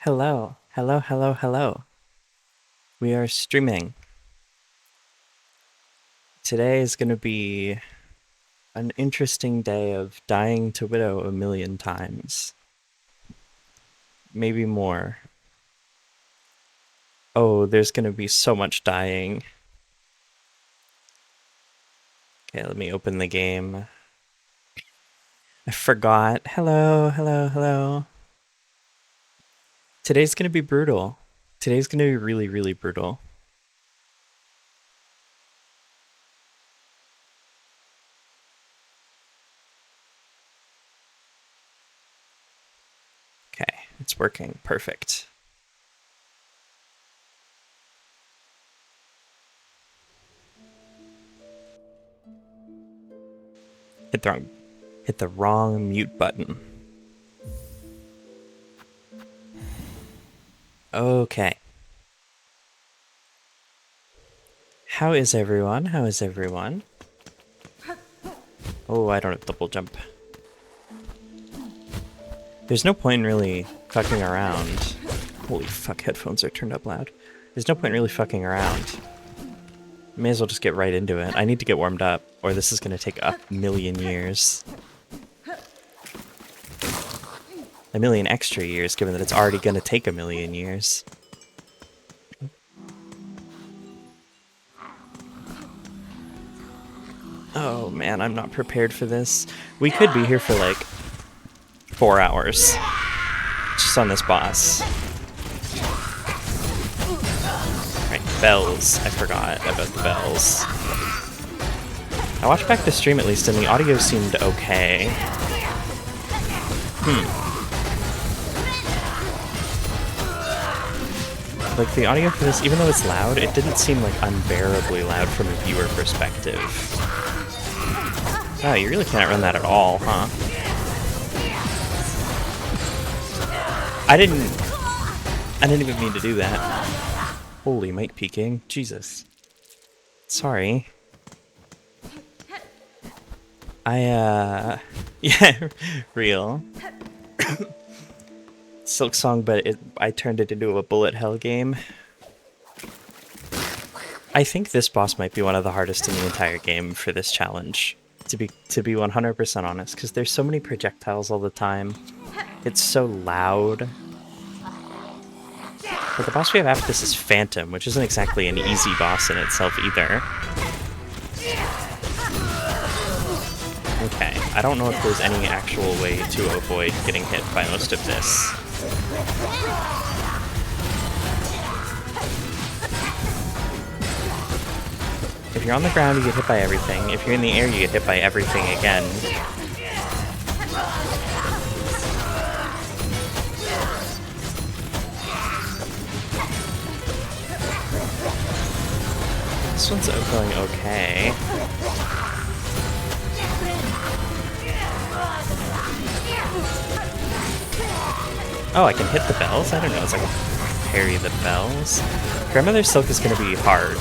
Hello, hello, hello, hello. We are streaming. Today is going to be an interesting day of dying to Widow a million times. Maybe more. Oh, there's going to be so much dying. Okay, let me open the game. I forgot. Hello, hello, hello. Today's going to be brutal. Today's going to be really, really brutal. Okay, it's working. Perfect. Hit the wrong mute button. Okay. How is everyone? How is everyone? Oh, I don't have double jump. There's no point in really fucking around. Holy fuck, headphones are turned up loud. There's no point in really fucking around. May as well just get right into it. I need to get warmed up, or this is going to take a million years. A million extra years, given that it's already going to take a million years. Oh man, I'm not prepared for this. We could be here for like 4 hours. Just on this boss. Right, bells. I forgot about the bells. I watched back the stream at least, and the audio seemed okay. Like, the audio for this, even though it's loud, it didn't seem like unbearably loud from a viewer perspective. Oh, you really can't run that at all, huh? I didn't even mean to do that. Holy mic peeking. Jesus. Sorry. Yeah, real. Silk Song, but I turned it into a bullet hell game. I think this boss might be one of the hardest in the entire game for this challenge, to be 100% honest, because there's so many projectiles all the time. It's so loud. But the boss we have after this is Phantom, which isn't exactly an easy boss in itself either. Okay, I don't know if there's any actual way to avoid getting hit by most of this. If you're on the ground, you get hit by everything. If you're in the air, you get hit by everything again. This one's going okay. Oh, I can hit the bells? I don't know, it's like parry the bells. Grandmother's Silk is going to be hard.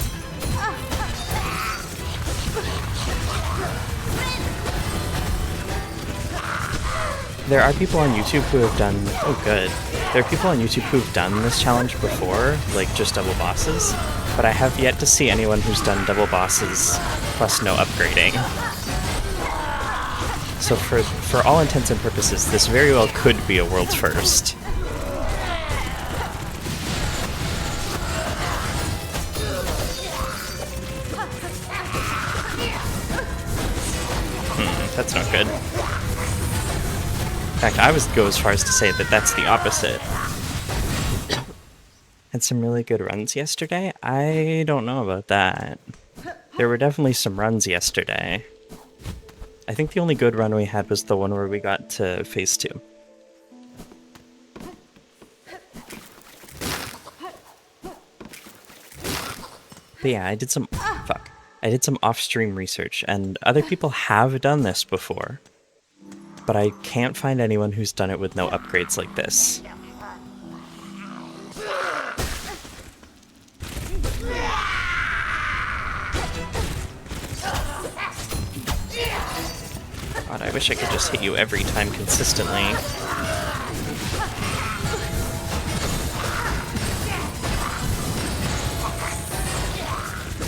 There are people on YouTube who have done... Oh, good. There are people on YouTube who've done this challenge before, like just double bosses, but I have yet to see anyone who's done double bosses plus no upgrading. So for all intents and purposes, this very well could be a world's first. That's not good. In fact, I would go as far as to say that that's the opposite. Had some really good runs yesterday? I don't know about that. There were definitely some runs yesterday. I think the only good run we had was the one where we got to phase 2. But yeah, I did some off-stream research, and other people have done this before. But I can't find anyone who's done it with no upgrades like this. God, I wish I could just hit you every time consistently.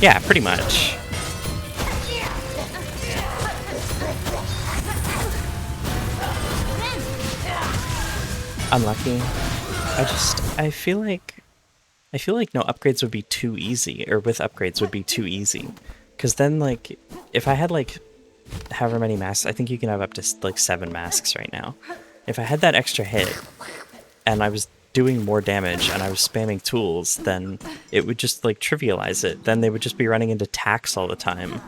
Yeah, pretty much. Unlucky. I feel like no upgrades would be too easy, or with upgrades would be too easy. Because then, like, if I had, like, however many masks, I think you can have up to, like, 7 masks right now. If I had that extra hit, and I was doing more damage, and I was spamming tools, then it would just, like, trivialize it. Then they would just be running into tacks all the time.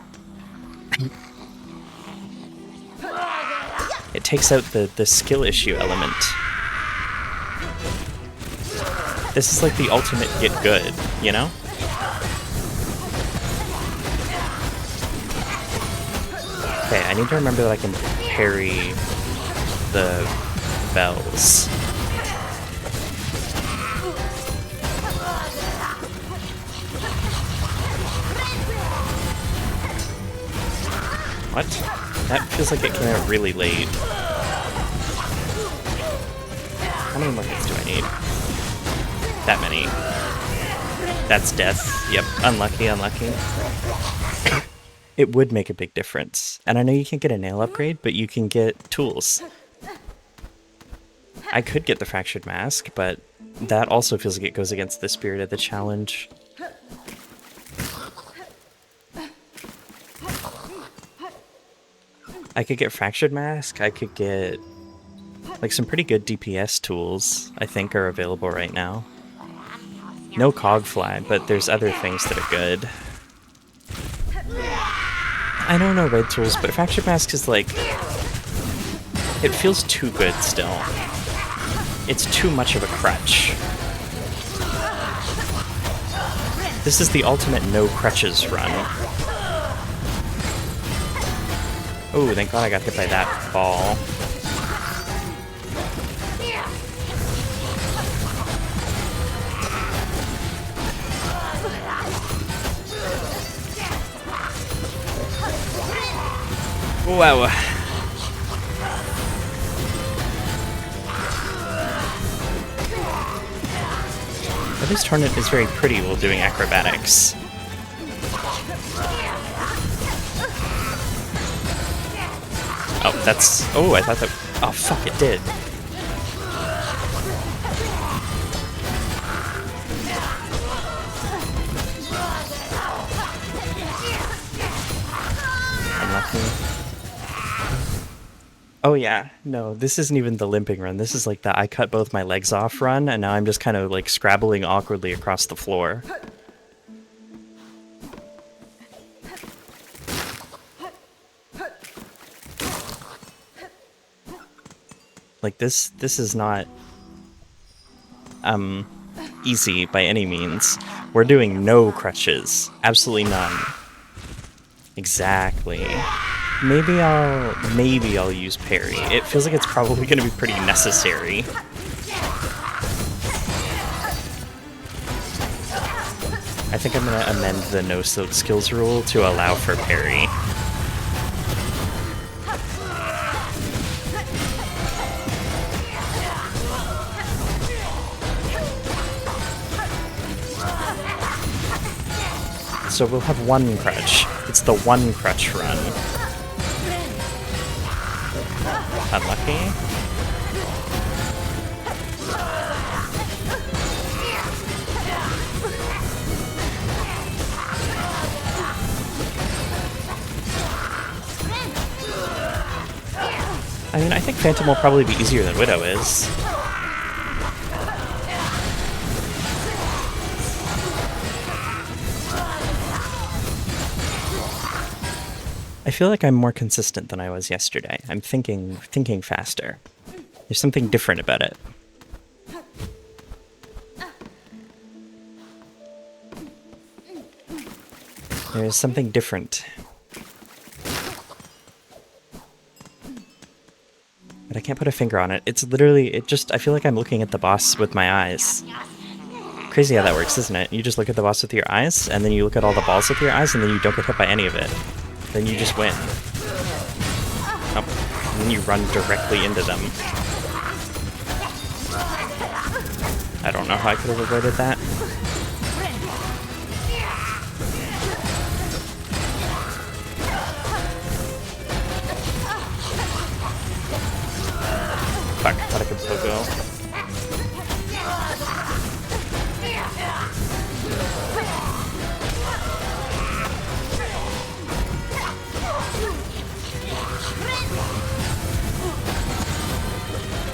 It takes out the skill issue element. This is like the ultimate get good, you know? Okay, I need to remember that I can parry the bells. What? That feels like it came out really late. How many more hits do I need? That many. That's death. Yep, unlucky, unlucky. It would make a big difference. And I know you can't get a nail upgrade, but you can get tools. I could get the Fractured Mask, but that also feels like it goes against the spirit of the challenge. I could get Fractured Mask, I could get like some pretty good DPS tools, I think, are available right now. No Cogfly, but there's other things that are good. I don't know raid tools, but Fractured Mask is like... it feels too good still. It's too much of a crutch. This is the ultimate no crutches run. Oh, thank god I got hit by that ball. Wow. This Torrent is very pretty while doing acrobatics. Oh, that's... oh, I thought that... oh, fuck, it did. Unlucky. Oh yeah, no, this isn't even the limping run. This is like the I cut both my legs off run, and now I'm just kind of like scrabbling awkwardly across the floor. Like this is not easy by any means. We're doing no crutches. Absolutely none. Exactly. Maybe I'll use parry. It feels like it's probably going to be pretty necessary. I think I'm going to amend the no silk skills rule to allow for parry. So we'll have one crutch. It's the one crutch run. Unlucky. I mean, I think Phantom will probably be easier than Widow is. I feel like I'm more consistent than I was yesterday. I'm thinking faster. There's something different about it. There's something different. But I can't put a finger on it. It's literally, I feel like I'm looking at the boss with my eyes. Crazy how that works, isn't it? You just look at the boss with your eyes, and then you look at all the balls with your eyes, and then you don't get hit by any of it. Then you just win. Oh, and then you run directly into them. I don't know how I could have avoided that. fuck, thought I could pogo.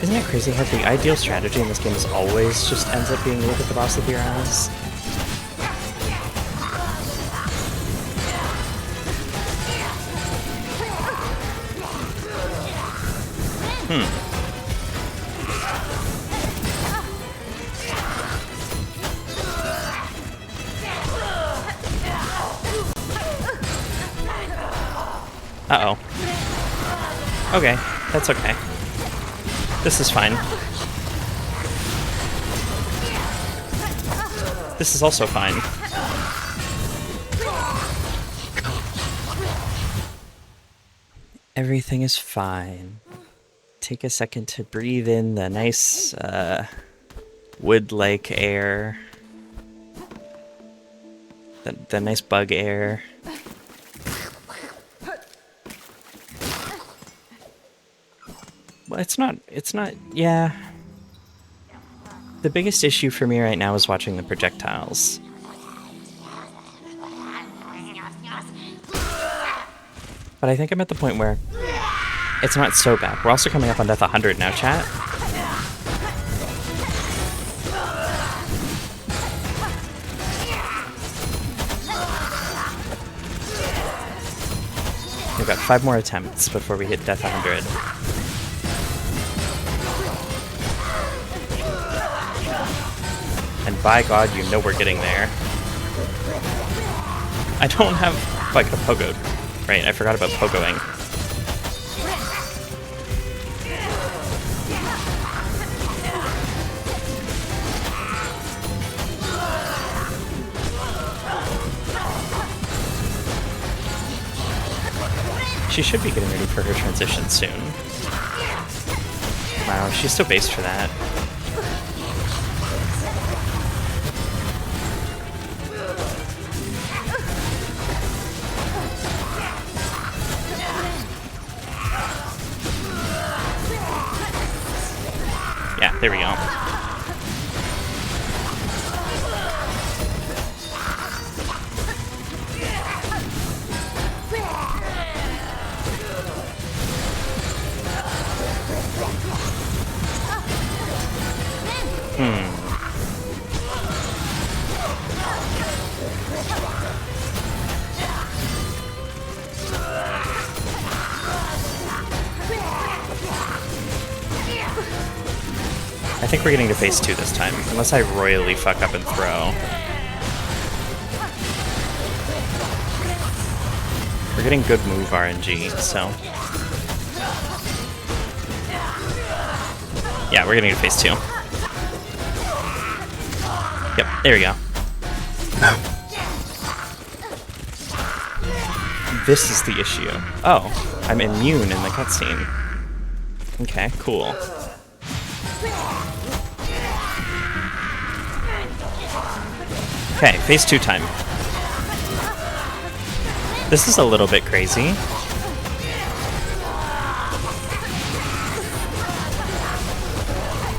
Isn't it crazy how the ideal strategy in this game is always just ends up being look at the boss with your eyes? Uh-oh. Okay, that's okay. This is fine. This is also fine. Everything is fine. Take a second to breathe in the nice, wood-like air. The nice bug air. Well, it's not, yeah. The biggest issue for me right now is watching the projectiles. But I think I'm at the point where it's not so bad. We're also coming up on Death 100 now, chat. We've got 5 more attempts before we hit Death 100. And by God, you know we're getting there. I don't have, like, a pogo. Right, I forgot about pogoing. She should be getting ready for her transition soon. Wow, she's so based for that. Yeah, there we go. I think we're getting to phase 2 this time, unless I royally fuck up and throw. We're getting good move RNG, so... Yeah, we're getting to phase 2. Yep, there we go. This is the issue. Oh, I'm immune in the cutscene. Okay, cool. Okay, phase 2 time. This is a little bit crazy.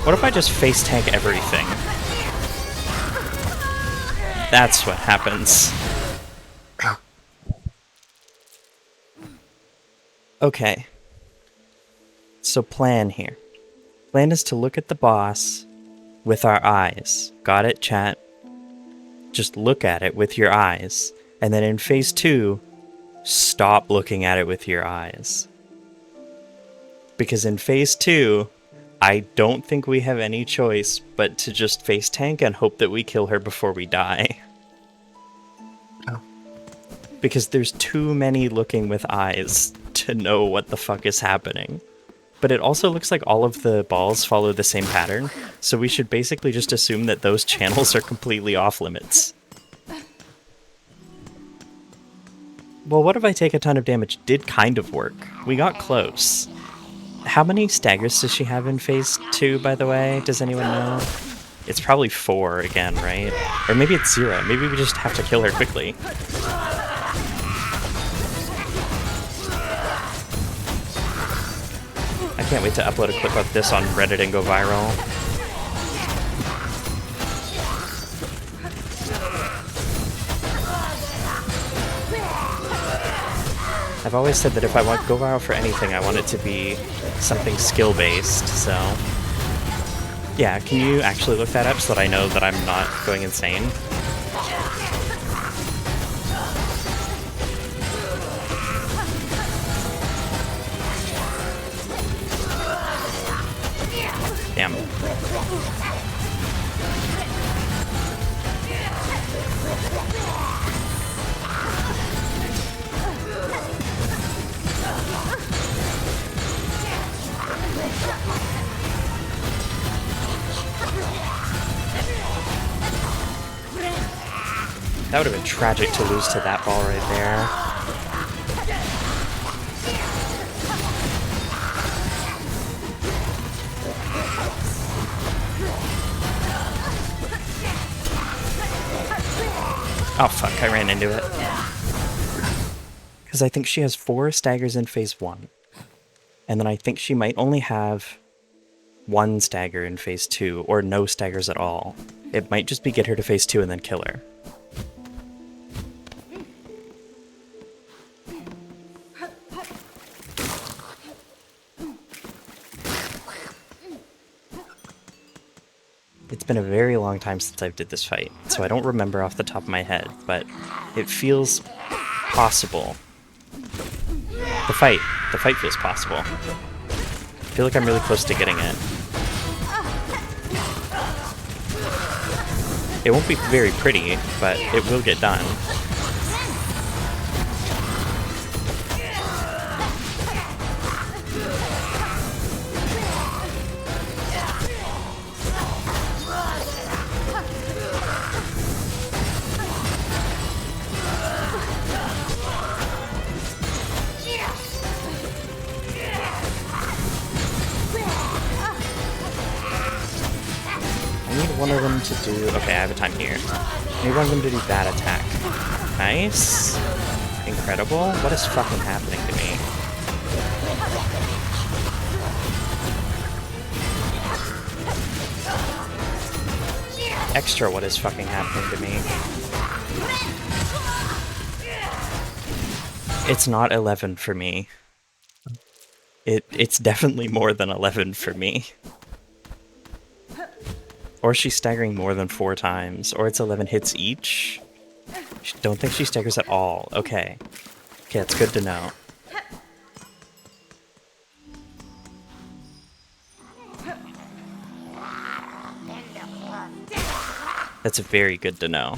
What if I just face tank everything? That's what happens. Okay. So plan here. Plan is to look at the boss with our eyes. Got it, chat? Just look at it with your eyes. And then in phase 2, stop looking at it with your eyes. Because in phase 2, I don't think we have any choice but to just face tank and hope that we kill her before we die. Oh. Because there's too many looking with eyes to know what the fuck is happening. But it also looks like all of the balls follow the same pattern, so we should basically just assume that those channels are completely off limits. Well, what if I take a ton of damage did kind of work. We got close. How many staggers does she have in phase 2, by the way? Does anyone know? It's probably 4 again, right? Or maybe it's 0. Maybe we just have to kill her quickly. I can't wait to upload a clip of this on Reddit and go viral. I've always said that if I want to go viral for anything, I want it to be something skill-based, so... Yeah, can you actually look that up so that I know that I'm not going insane? Damn. That would have been tragic to lose to that ball right there. Oh fuck, I ran into it. Because I think she has 4 staggers in phase 1. And then I think she might only have 1 stagger in phase 2, or no staggers at all. It might just be get her to phase 2 and then kill her. It's been a very long time since I've did this fight, so I don't remember off the top of my head, but it feels possible. The fight feels possible. I feel like I'm really close to getting it. It won't be very pretty, but it will get done. One of them to do... Okay, I have a time here. I need one of them to do that attack. Nice. Incredible. What is fucking happening to me? Extra what is fucking happening to me? It's not 11 for me. It's definitely more than 11 for me. Or she's staggering more than 4 times, or it's 11 hits each. Don't think she staggers at all. Okay. Okay, it's good to know. That's very good to know.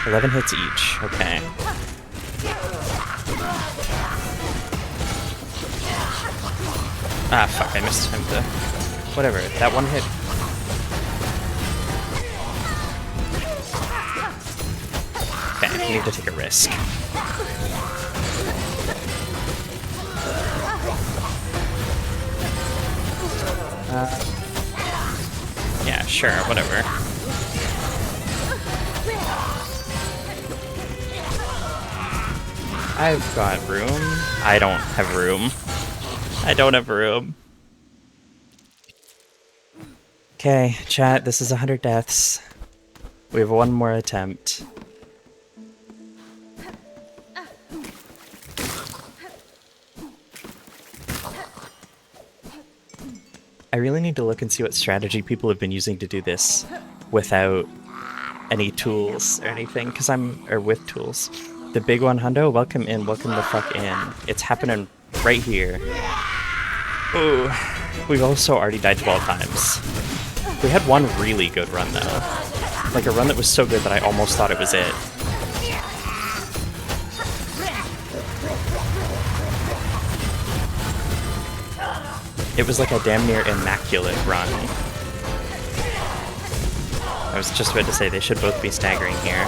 11 hits each. Okay. Ah, fuck, I missed him to... Whatever, that one hit... Okay, I need to take a risk. Yeah, sure, whatever. I've got room. I don't have room. I don't have room. Okay, chat, this is 100 deaths. We have one more attempt. I really need to look and see what strategy people have been using to do this without any tools or anything, because or with tools. The big one, Hundo, welcome in, welcome the fuck in. It's happening right here. Ooh, we've also already died 12 times. We had one really good run though. Like a run that was so good that I almost thought it was it. It was like a damn near immaculate run. I was just about to say they should both be staggering here.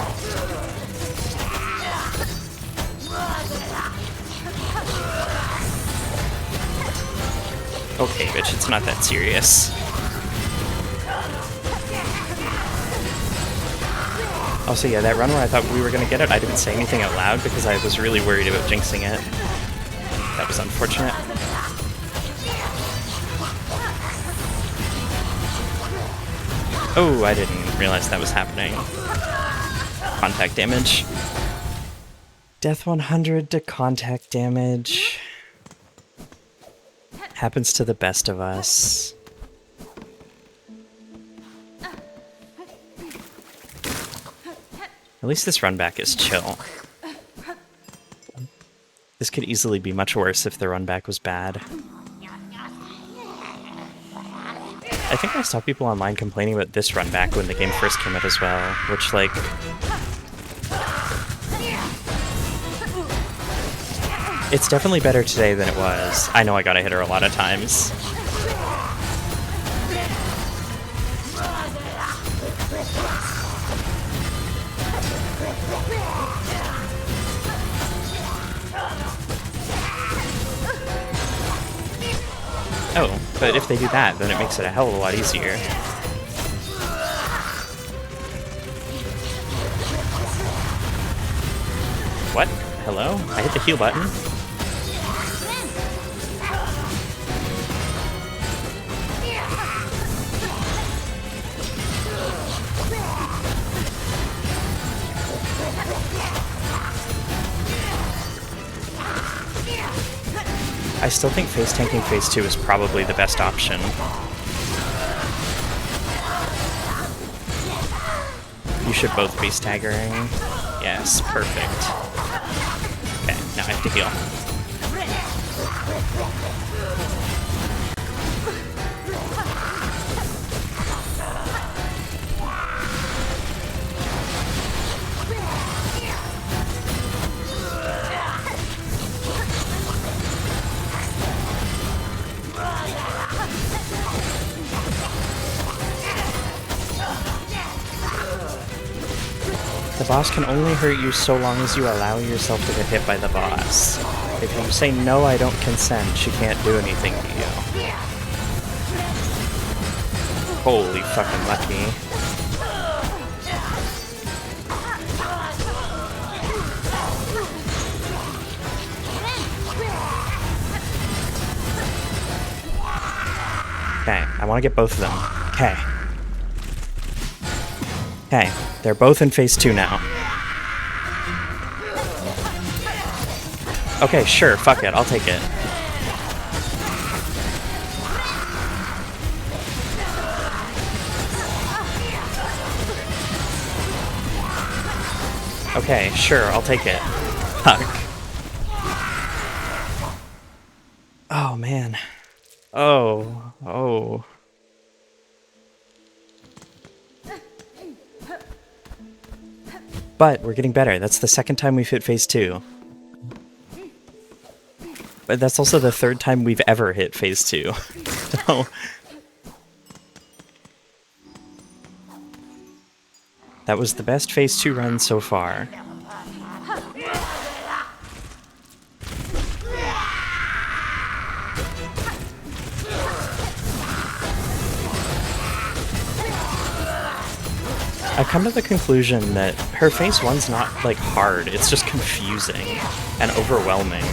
Okay, bitch, it's not that serious. Also, yeah, that run where I thought we were gonna get it, I didn't say anything out loud because I was really worried about jinxing it. That was unfortunate. Oh, I didn't realize that was happening. Contact damage. Death 100 to contact damage. Happens to the best of us. At least this run back is chill. This could easily be much worse if the run back was bad. I think I saw people online complaining about this run back when the game first came out as well, which, like... It's definitely better today than it was. I know I gotta hit her a lot of times. Oh, but if they do that, then it makes it a hell of a lot easier. What? Hello? I hit the heal button? I still think face tanking phase 2 is probably the best option. You should both be staggering. Yes, perfect. Okay, now I have to heal. The boss can only hurt you so long as you allow yourself to get hit by the boss. If you say, no, I don't consent, she can't do anything to you. Holy fucking lucky. Okay, I want to get both of them. Okay. Okay, they're both in phase 2 now. Okay, sure, fuck it, I'll take it. Okay, sure, I'll take it. Fuck. Oh, man. Oh. But we're getting better. That's the second time we've hit phase 2. But that's also the third time we've ever hit phase 2. So... That was the best phase 2 run so far. I've come to the conclusion that her phase 1's not, like, hard, it's just confusing and overwhelming.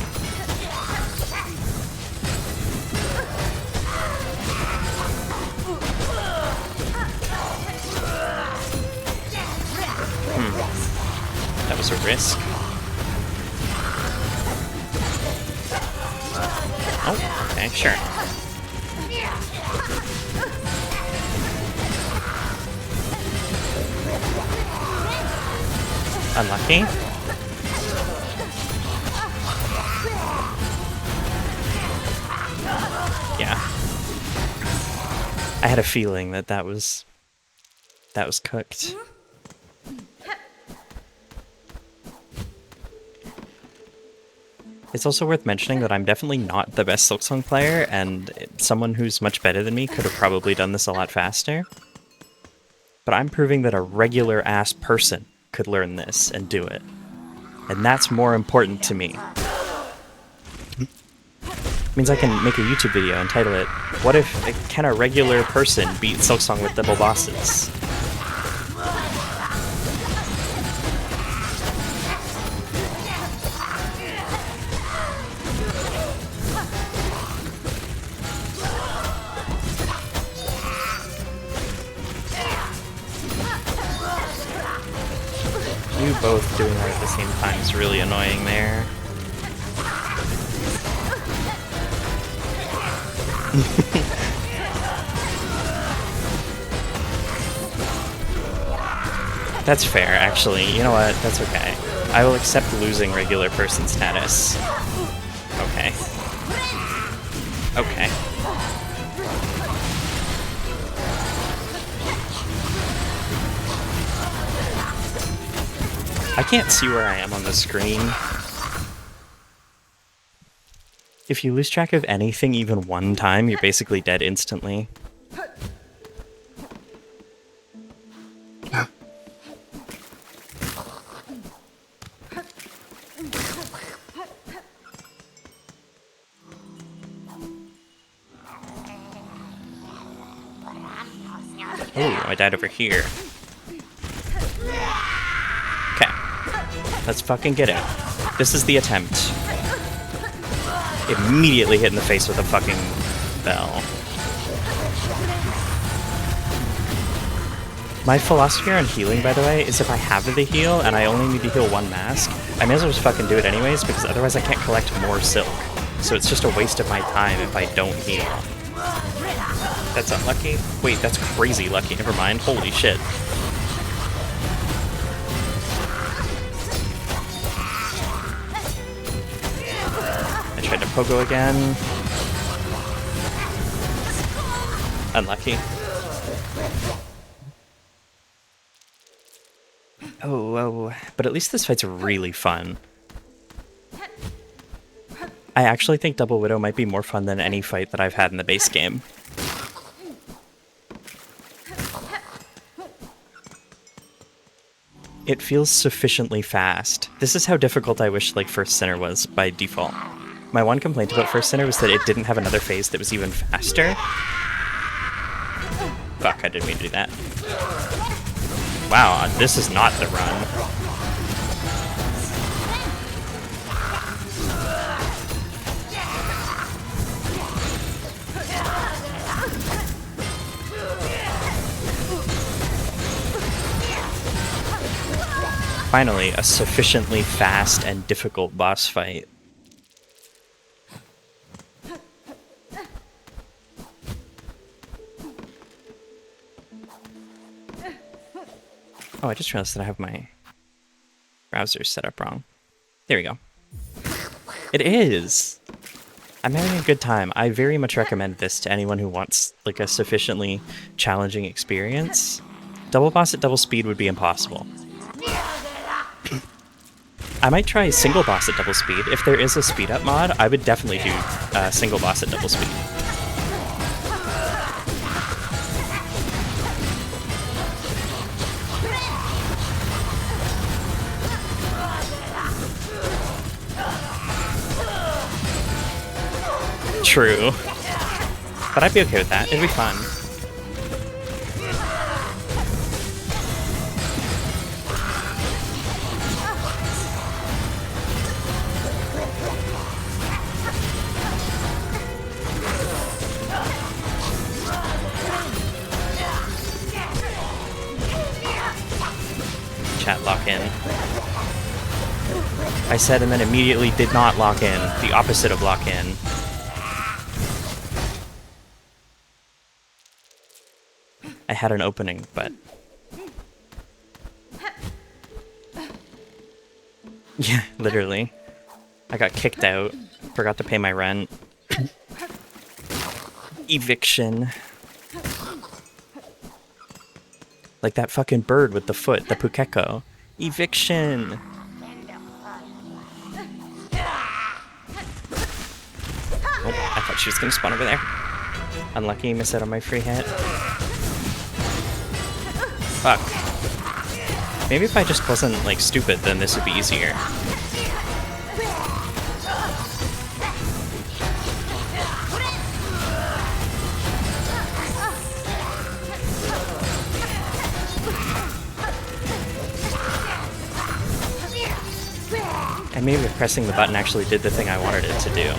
That was a risk. Oh, okay, sure. Unlucky. Yeah. I had a feeling that that was cooked. It's also worth mentioning that I'm definitely not the best Silksong player, and someone who's much better than me could have probably done this a lot faster. But I'm proving that a regular-ass person could learn this and do it. And that's more important to me. Means I can make a YouTube video and title it, "What if can a regular person beat Silksong with double bosses?" You both doing that at the same time is really annoying there. That's fair, actually. You know what? That's okay. I will accept losing regular person status. Okay. Okay. I can't see where I am on the screen. If you lose track of anything even one time, you're basically dead instantly. Oh, I died over here. Okay. Let's fucking get it. This is the attempt. Immediately hit in the face with a fucking bell. My philosophy on healing, by the way, is if I have the heal and I only need to heal one mask, I may as well just fucking do it anyways, because otherwise I can't collect more silk. So it's just a waste of my time if I don't heal. That's unlucky? Wait, that's crazy lucky. Never mind. Holy shit. I tried to pogo again. Unlucky. Oh, but at least this fight's really fun. I actually think Double Widow might be more fun than any fight that I've had in the base game. It feels sufficiently fast. This is how difficult I wish like First Sinner was by default. My one complaint about First Sinner was that it didn't have another phase that was even faster. Fuck, I didn't mean to do that. Wow, this is not the run. Finally, a sufficiently fast and difficult boss fight. Oh, I just realized that I have my browser set up wrong. There we go. It is! I'm having a good time. I very much recommend this to anyone who wants like a sufficiently challenging experience. Double boss at double speed would be impossible. I might try single boss at double speed. If there is a speed up mod, I would definitely do single boss at double speed. True. But I'd be okay with that. It'd be fun. Chat lock in. I said and then immediately did not lock in. The opposite of lock in. I had an opening, but... Yeah, literally. I got kicked out. Forgot to pay my rent. Eviction. Like that fucking bird with the foot, the Pukeko. Eviction! Oh, I thought she was gonna spawn over there. Unlucky, miss out on my free hit. Fuck. Maybe if I just wasn't, like, stupid, then this would be easier. And maybe if pressing the button actually did the thing I wanted it to do.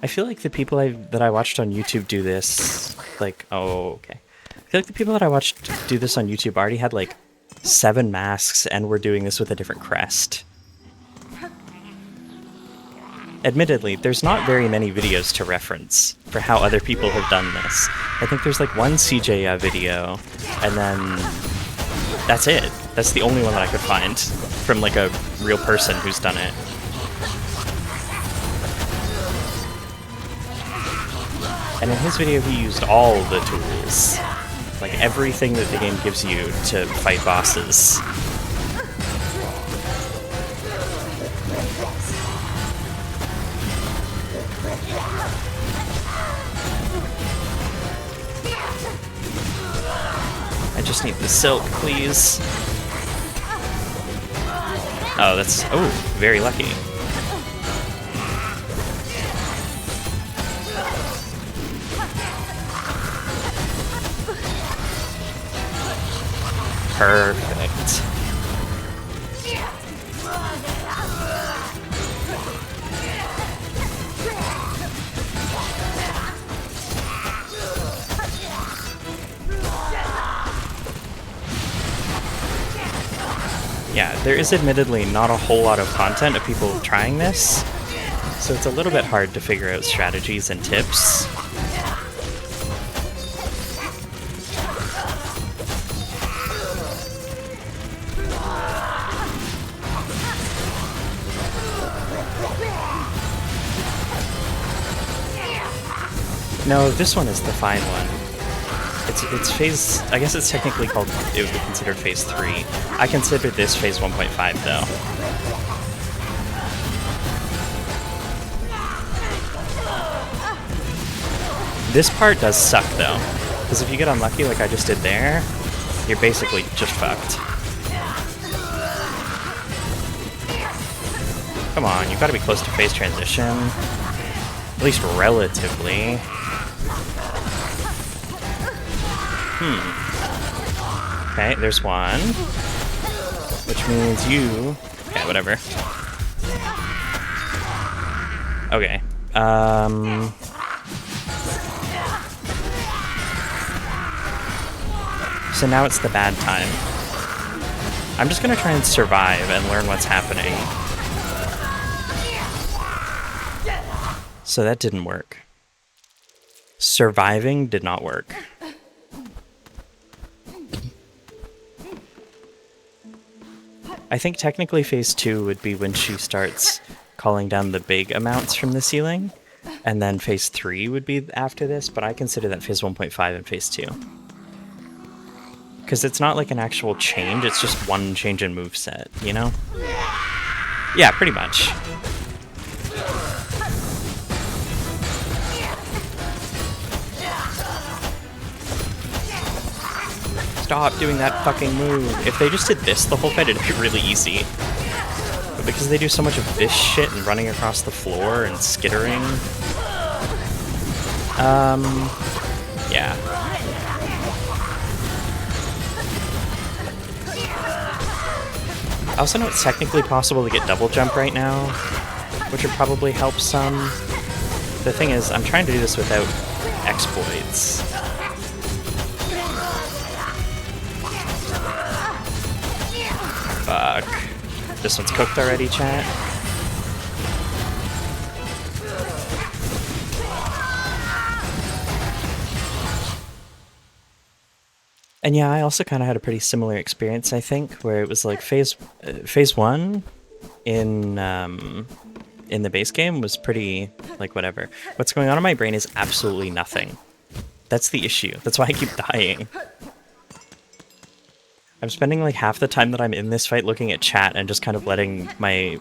I feel like the people that I watched on YouTube do this, like, oh, okay. I feel like the people that I watched do this on YouTube already had like 7 masks and were doing this with a different crest. Admittedly, there's not very many videos to reference for how other people have done this. I think there's like one CJ video, and then that's it. That's the only one that I could find from like a real person who's done it. And in his video, he used all the tools. Like everything that the game gives you to fight bosses. I just need the silk, please. Oh, that's... oh, very lucky. Perfect. Yeah, there is admittedly not a whole lot of content of people trying this, so it's a little bit hard to figure out strategies and tips. No, this one is the fine one. It's phase... I guess it's technically called... it would be considered phase 3. I consider this phase 1.5, though. This part does suck, though. Because if you get unlucky like I just did there, you're basically just fucked. Come on, you've got to be close to phase transition. At least relatively. Okay, there's one. Which means you... okay, whatever. Okay. So now it's the bad time. I'm just gonna try and survive and learn what's happening. So that didn't work. Surviving did not work. I think technically phase 2 would be when she starts calling down the big amounts from the ceiling, and then phase 3 would be after this, but I consider that phase 1.5 and phase 2. Because it's not like an actual change, it's just one change in moveset, you know? Yeah, pretty much. Stop doing that fucking move. If they just did this the whole fight, it'd be really easy. But because they do so much of this shit and running across the floor and skittering... yeah. I also know it's technically possible to get double jump right now, which would probably help some. The thing is, I'm trying to do this without exploits. Fuck. This one's cooked already, chat. And yeah, I also kind of had a pretty similar experience, I think, where it was like phase 1 in the base game was pretty, like, whatever. What's going on in my brain is absolutely nothing. That's the issue. That's why I keep dying. I'm spending like half the time that I'm in this fight looking at chat and just kind of letting my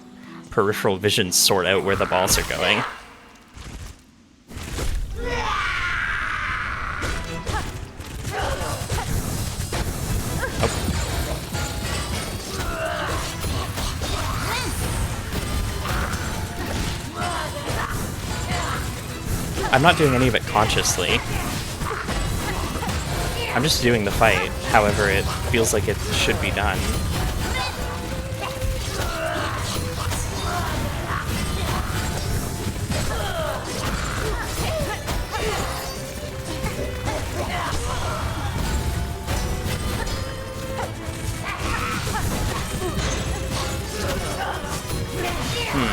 peripheral vision sort out where the balls are going. Oh. I'm not doing any of it consciously. I'm just doing the fight, however it feels like it should be done.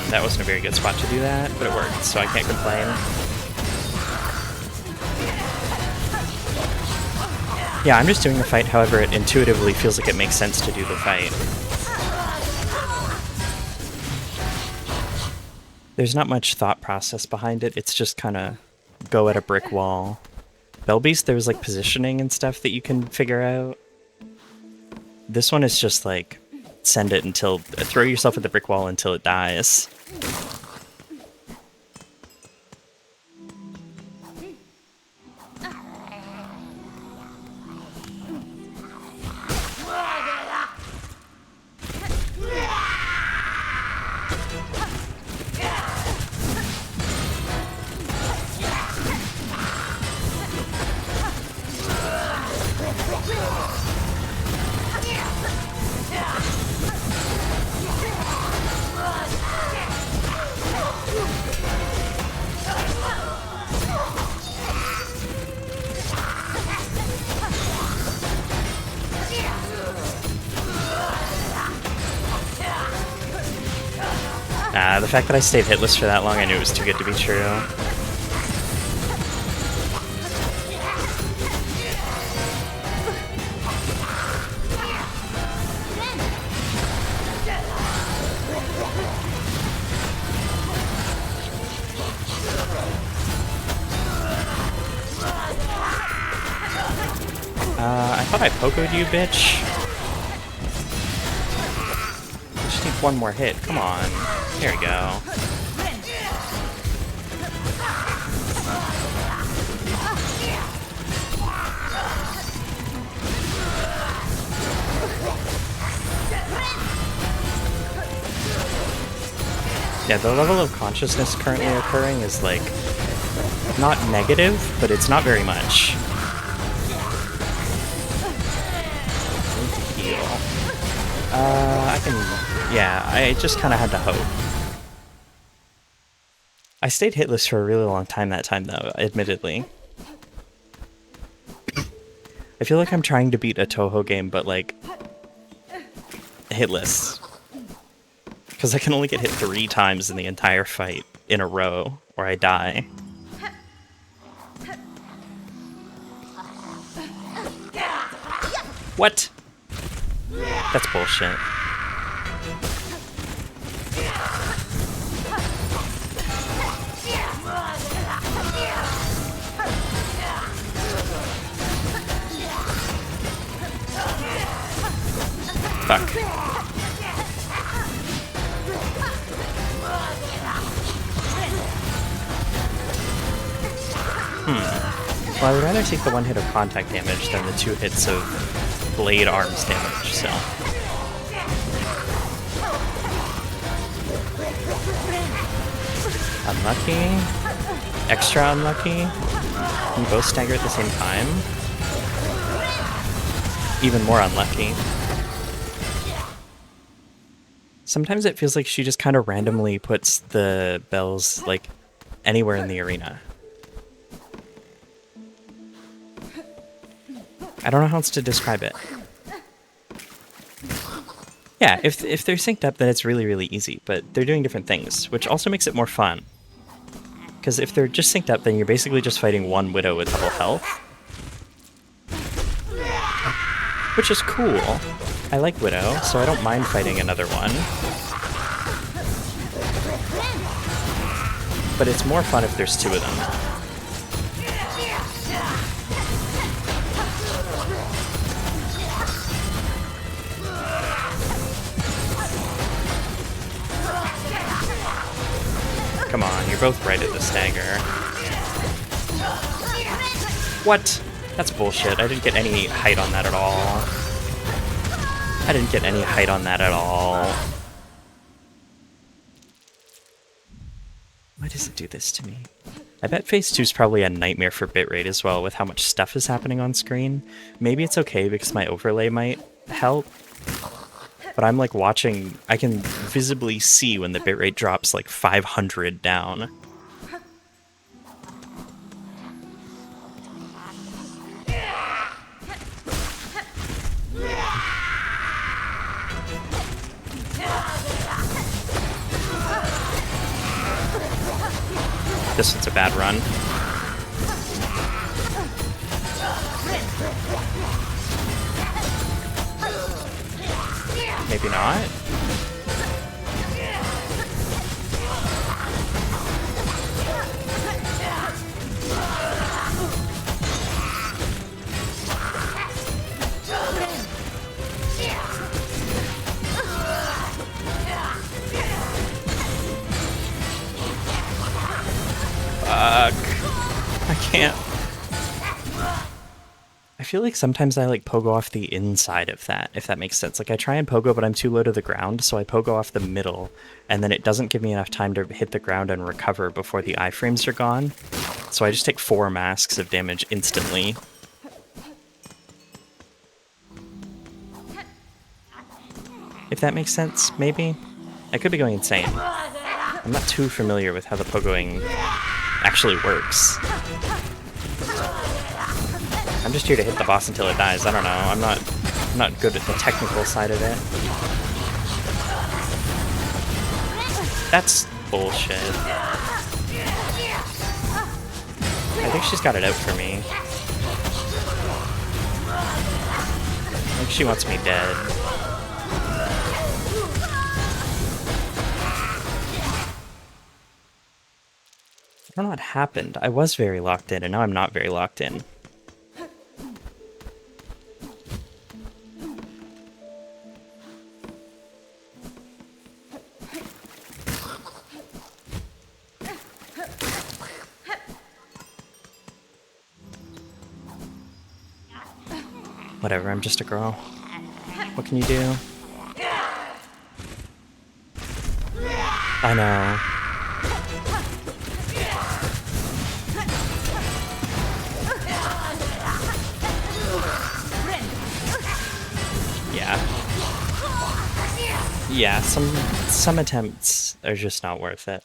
That wasn't a very good spot to do that, but it worked, so I can't complain. Yeah, I'm just doing the fight however it intuitively feels like it makes sense to do the fight. There's not much thought process behind it, it's just kind of go at a brick wall. Belbeast, there's like positioning and stuff that you can figure out. This one is just like, send it until, throw yourself at the brick wall until it dies. The fact that I stayed hitless for that long, I knew it was too good to be true. I thought I pogoed you, bitch. I just need one more hit, come on. There we go. Yeah, the level of consciousness currently occurring is, like, not negative, but it's not very much. Heal. I can... Yeah, I just kind of had to hope. I stayed hitless for a really long time that time, though, admittedly. I feel like I'm trying to beat a Touhou game, but, like, hitless. Because I can only get hit 3 times in the entire fight in a row, or I die. What? That's bullshit. Fuck. Well, I would rather take the 1 hit of contact damage than the 2 hits of blade arms damage, so... Unlucky. Extra unlucky. We both stagger at the same time. Even more unlucky. Sometimes it feels like she just kind of randomly puts the bells, like, anywhere in the arena. I don't know how else to describe it. Yeah, if they're synced up, then it's really, really easy, but they're doing different things, which also makes it more fun. Because if they're just synced up, then you're basically just fighting one Widow with double health. Which is cool. I like Widow, so I don't mind fighting another one. But it's more fun if there's 2 of them. Come on, you're both right at the stagger. What? That's bullshit. I didn't get any height on that at all. I didn't get any height on that at all. Why does it do this to me? I bet Phase 2 is probably a nightmare for bitrate as well, with how much stuff is happening on screen. Maybe it's okay because my overlay might help. But I'm like watching, I can visibly see when the bitrate drops like 500 down. This one's a bad run. Maybe not. Fuck. I can't. I feel like sometimes I like pogo off the inside of that, if that makes sense. Like I try and pogo, but I'm too low to the ground, so I pogo off the middle, and then it doesn't give me enough time to hit the ground and recover before the iframes are gone. So I just take 4 masks of damage instantly. If that makes sense, maybe? I could be going insane. I'm not too familiar with how the pogoing actually works. I'm just here to hit the boss until it dies. I don't know. I'm not good at the technical side of it. That's bullshit. I think she's got it out for me. I think she wants me dead. I don't know what happened. I was very locked in, and now I'm not very locked in. Whatever, I'm just a girl. What can you do? I know. Yeah, some attempts are just not worth it.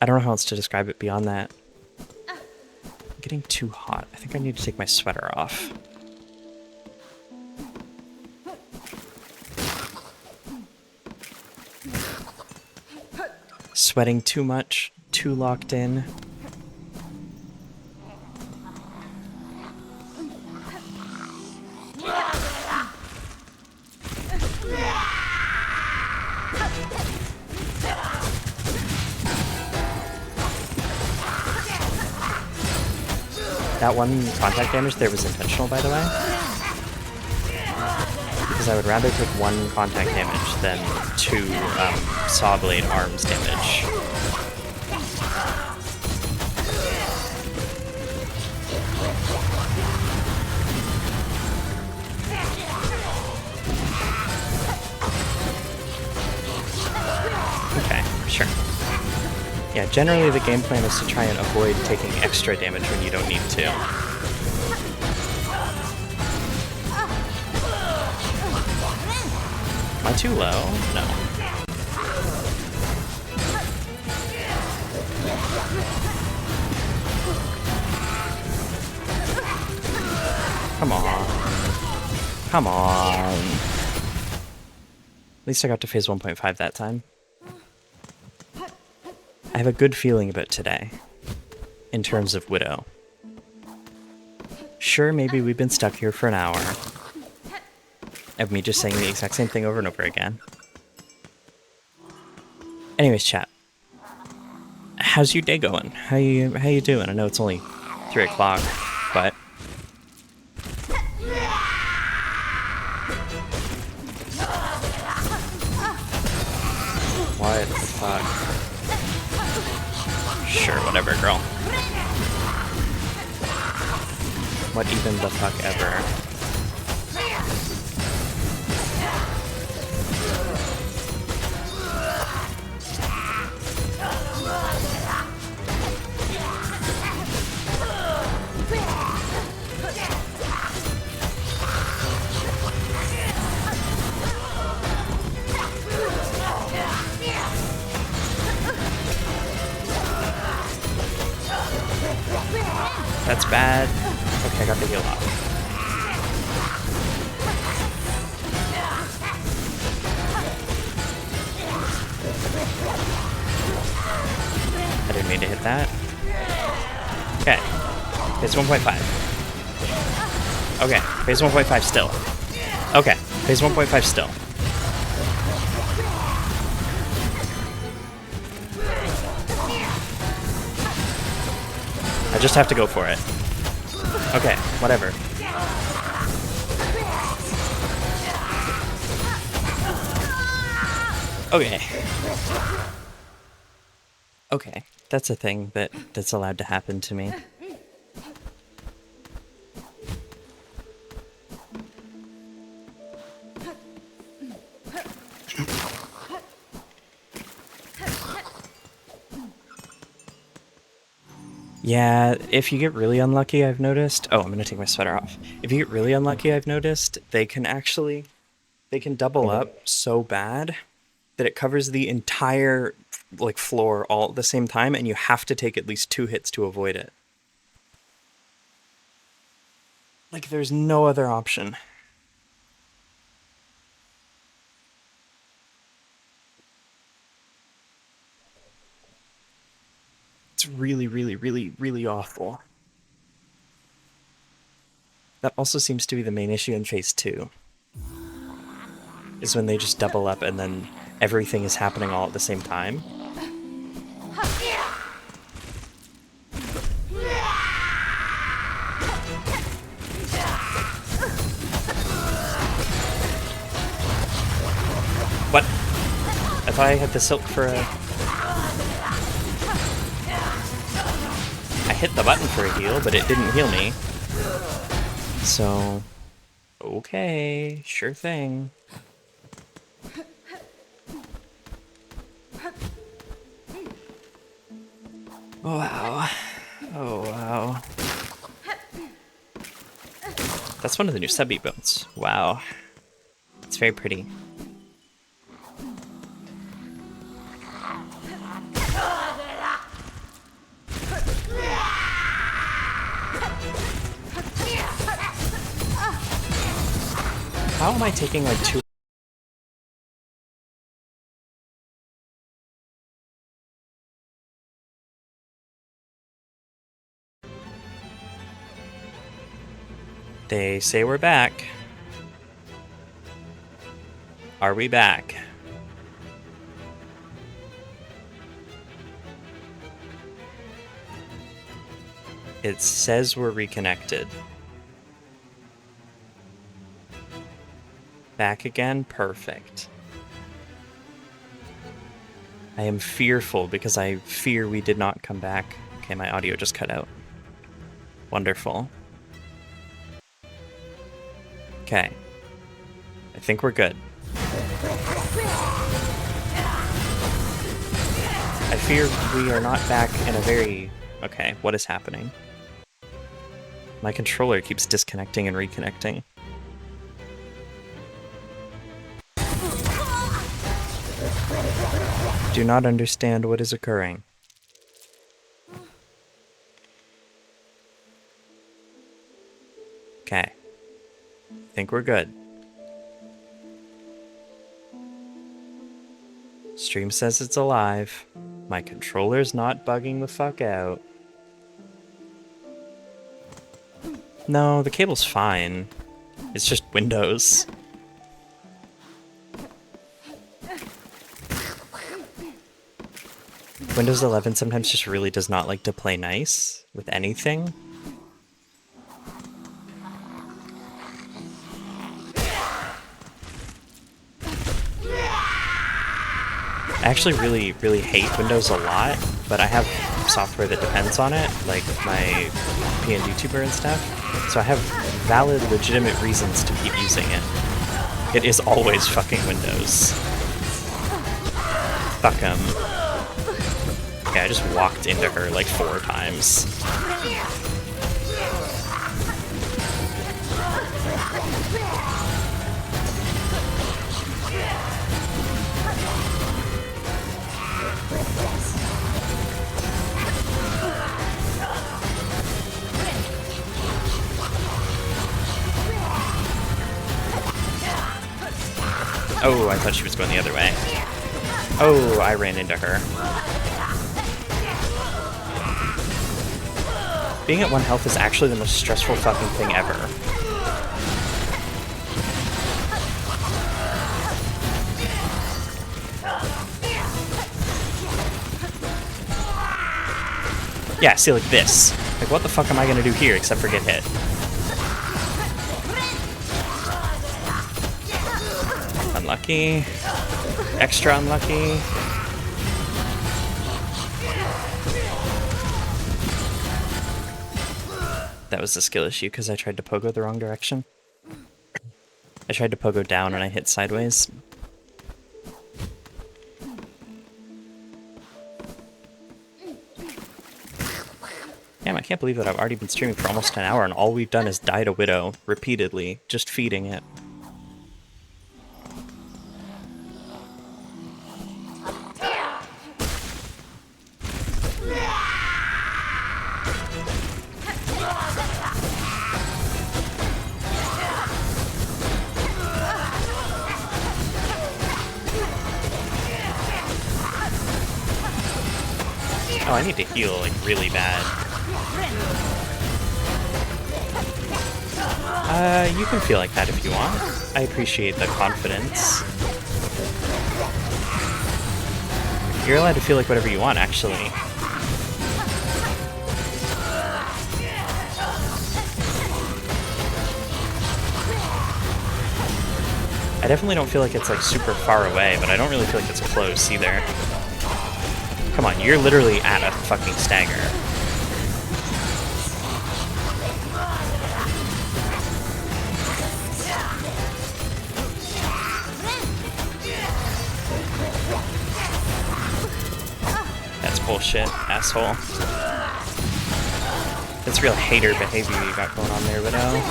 I don't know how else to describe it beyond that. I'm getting too hot. I think I need to take my sweater off. Sweating too much, too locked in. That one contact damage there was intentional, by the way. Because I would rather take 1 contact damage than 2 saw blade arms damage. Okay, sure. Yeah, generally the game plan is to try and avoid taking extra damage when you don't need to. Am I too low? No. Come on. Come on. At least I got to phase 1.5 that time. I have a good feeling about today, in terms of Widow. Sure, maybe we've been stuck here for an hour, of me just saying the exact same thing over and over again. Anyways, chat. How's your day going? How you doing? I know it's only 3 o'clock, but... What the fuck? Sure, whatever, girl. What even the fuck ever? That's bad. Okay, I got the heal off. that. Okay. Phase 1.5. Okay. Phase 1.5 still. Okay. Phase 1.5 still. I just have to go for it. Okay, whatever. Okay. Okay, that's a thing that's allowed to happen to me. Yeah, if you get really unlucky, I've noticed... Oh, I'm gonna take my sweater off. If you get really unlucky, I've noticed, they can double up so bad that it covers the entire, like, floor all at the same time, and you have to take at least 2 hits to avoid it. Like, there's no other option. It's really, really, really, really awful. That also seems to be the main issue in Phase 2. Is when they just double up and then everything is happening all at the same time. What? I thought I had the silk for a... I hit the button for a heal, but it didn't heal me. So... Okay, sure thing. Oh, wow. Oh, wow. That's one of the new sub emotes. Wow. It's very pretty. How am I taking like 2... They say we're back. Are we back? It says we're reconnected. Back again? Perfect. I am fearful because I fear we did not come back. Okay, my audio just cut out. Wonderful. Okay. I think we're good. I fear we are not back in a very... Okay, what is happening? My controller keeps disconnecting and reconnecting. Do not understand what is occurring. Okay. Think we're good. Stream says it's alive. My controller's not bugging the fuck out. No, the cable's fine. It's just Windows. Windows 11 sometimes just really does not like to play nice with anything. I actually really hate Windows a lot, but I have software that depends on it, like my PNGtuber and stuff, so I have valid, legitimate reasons to keep using it. It is always fucking Windows. Fuck 'em. Okay, I just walked into her like 4 times. Oh, I thought she was going the other way. Oh, I ran into her. Being at 1 health is actually the most stressful fucking thing ever. Yeah, see, like this. Like, what the fuck am I gonna do here except for get hit? Unlucky. Extra unlucky. That was a skill issue because I tried to pogo the wrong direction. I tried to pogo down and I hit sideways. Damn, I can't believe that I've already been streaming for almost an hour and all we've done is died a widow repeatedly, just feeding it. Oh, I need to heal, like, really bad. You can feel like that if you want. I appreciate the confidence. You're allowed to feel like whatever you want, actually. I definitely don't feel like it's, like, super far away, but I don't really feel like it's close, either. Come on, you're literally at a fucking stagger. That's bullshit, asshole. That's real hater behavior you got going on there, Widow.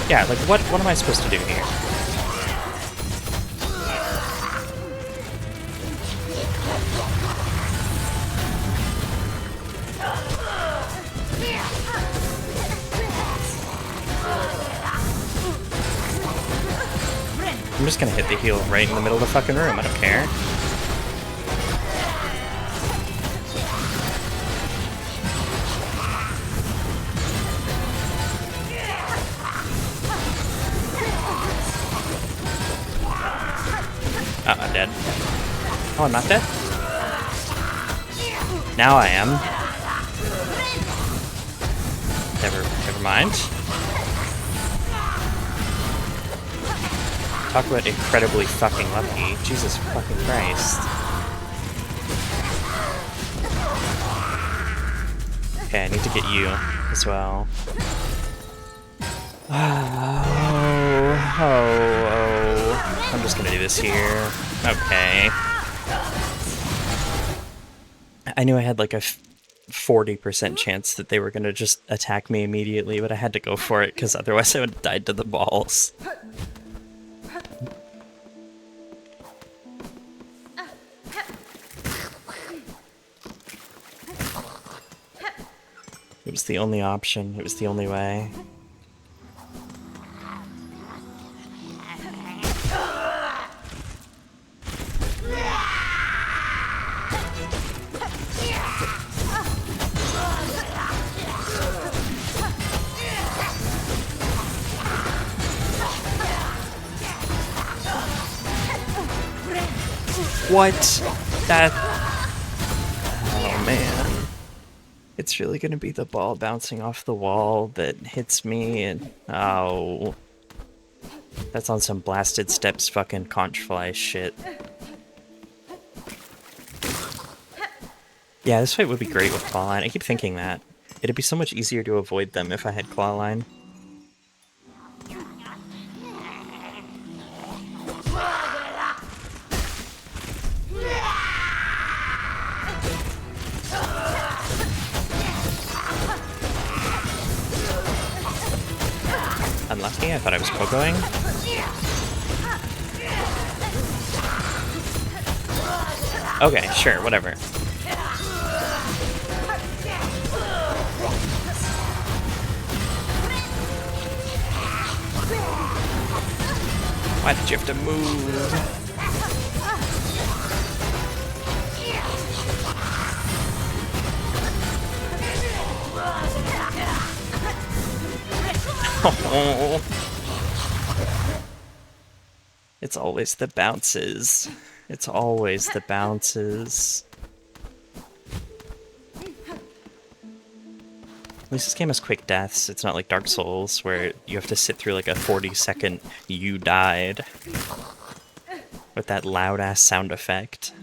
Yeah, like, what am I supposed to do here? I'm just gonna hit the heal right in the middle of the fucking room, I don't care. Oh, I'm dead. Oh, I'm not dead? Now I am. Never mind. Talk about incredibly fucking lucky. Jesus fucking Christ. Okay, I need to get you as well. Oh. I'm just gonna do this here. Okay. I knew I had like a 40% chance that they were gonna just attack me immediately, but I had to go for it because otherwise I would have died to the balls. It was the only option. It was the only way. What? That... Oh, man. It's really gonna be the ball bouncing off the wall that hits me and... Oh. That's on some blasted steps fucking conch fly shit. Yeah, this fight would be great with Clawline. I keep thinking that. It'd be so much easier to avoid them if I had Clawline. Unlucky, I thought I was pogoing. Okay, sure, whatever. Why did you have to move? Oh. It's always the bounces. It's always the bounces. At least this game has quick deaths. It's not like Dark Souls, where you have to sit through like a 40-second "you died" with that loud-ass sound effect.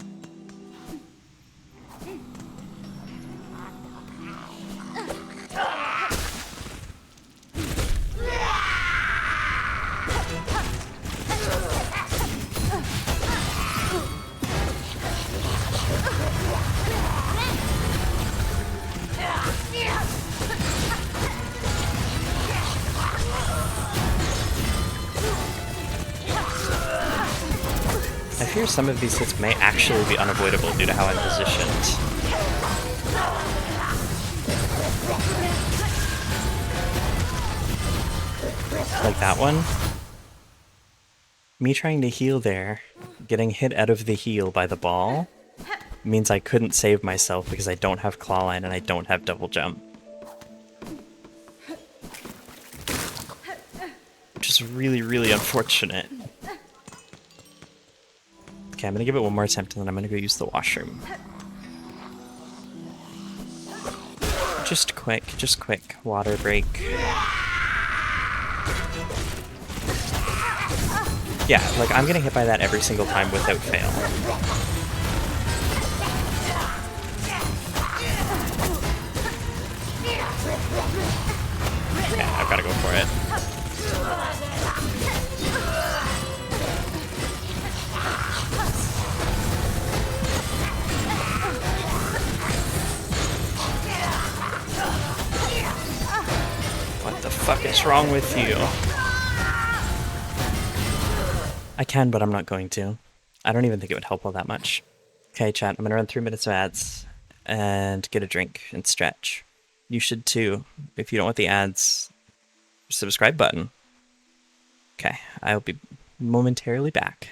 I fear some of these hits may actually be unavoidable due to how I'm positioned. Like that one. Me trying to heal there, getting hit out of the heal by the ball, means I couldn't save myself because I don't have clawline and I don't have double jump. Which is really, really unfortunate. Okay, I'm gonna give it one more attempt and then I'm gonna go use the washroom. Just quick, water break. Yeah, like I'm getting hit by that every single time without fail. Yeah, I've gotta go for it. What the fuck is wrong with you? I can, but I'm not going to. I don't even think it would help all that much. Okay, chat, I'm gonna run 3 minutes of ads and get a drink and stretch. You should too. If you don't want the ads, subscribe button. Okay, I'll be momentarily back.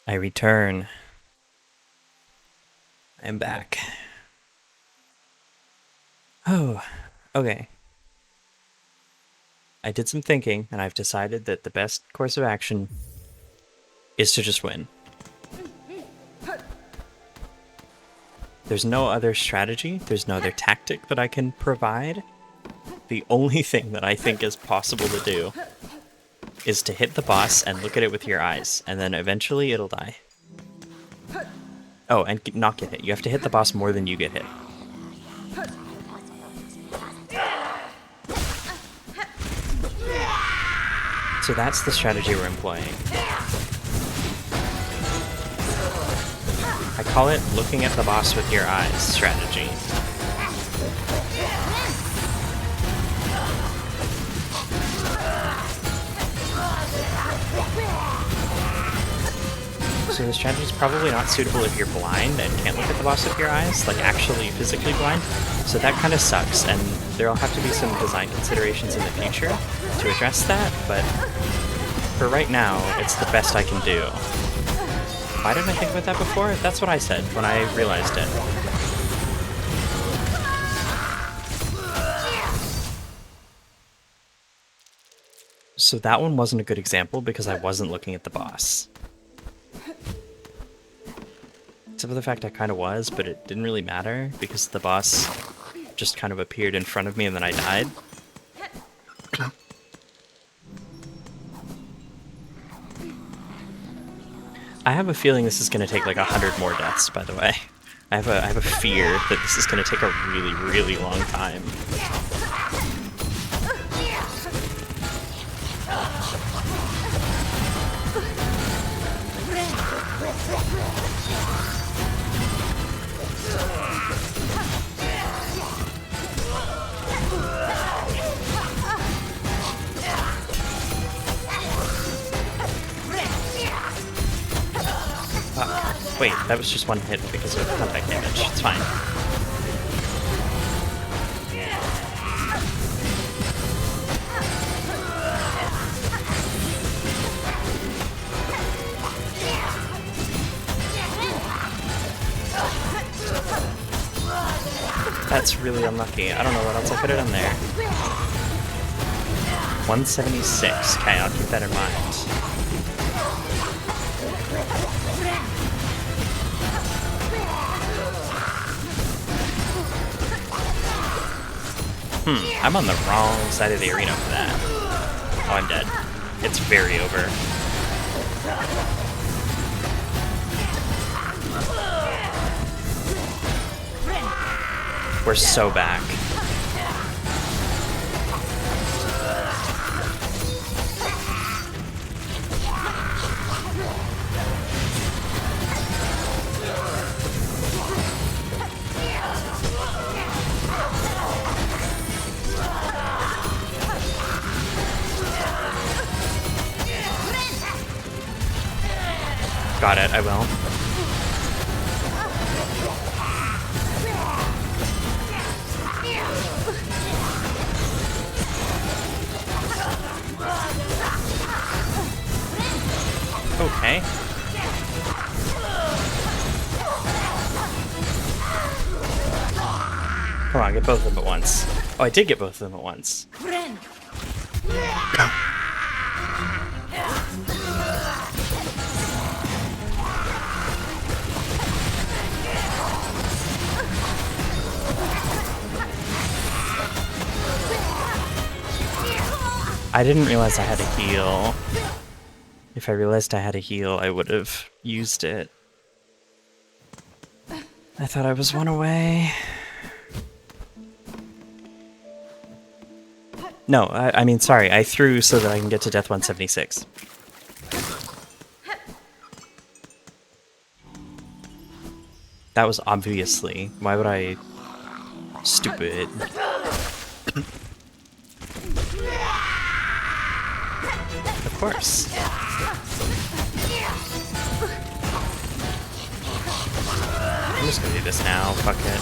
I return. I'm back. Oh, okay. I did some thinking, and I've decided that the best course of action is to just win. There's no other strategy, there's no other tactic that I can provide. The only thing that I think is possible to do is to hit the boss and look at it with your eyes, and then eventually it'll die. Oh, and not get hit. You have to hit the boss more than you get hit. So that's the strategy we're employing. I call it looking at the boss with your eyes strategy. So the strategy is probably not suitable if you're blind and can't look at the boss with your eyes, like actually physically blind. So that kind of sucks, and there'll have to be some design considerations in the future to address that, but for right now, it's the best I can do. Why didn't I think about that before? That's what I said when I realized it. So that one wasn't a good example because I wasn't looking at the boss. Except for the fact I kind of was, but it didn't really matter because the boss just kind of appeared in front of me and then I died. I have a feeling this is going to take like 100 more deaths, by the way. I have a fear that this is going to take a really, really long time. Wait, that was just one hit because of contact damage. It's fine. That's really unlucky. I don't know what else I could have done there. 176. Okay, I'll keep that in mind. I'm on the wrong side of the arena for that. Oh, I'm dead. It's very over. We're so back. Got it, I will. Okay. Come on, get both of them at once. Oh, I did get both of them at once. I didn't realize I had a heal. If I realized I had a heal, I would have used it. I thought I was one away. No, I mean, sorry, I threw so that I can get to Death 176. That was obviously... Why would I... Stupid. Of course. I'm just gonna do this now, fuck it.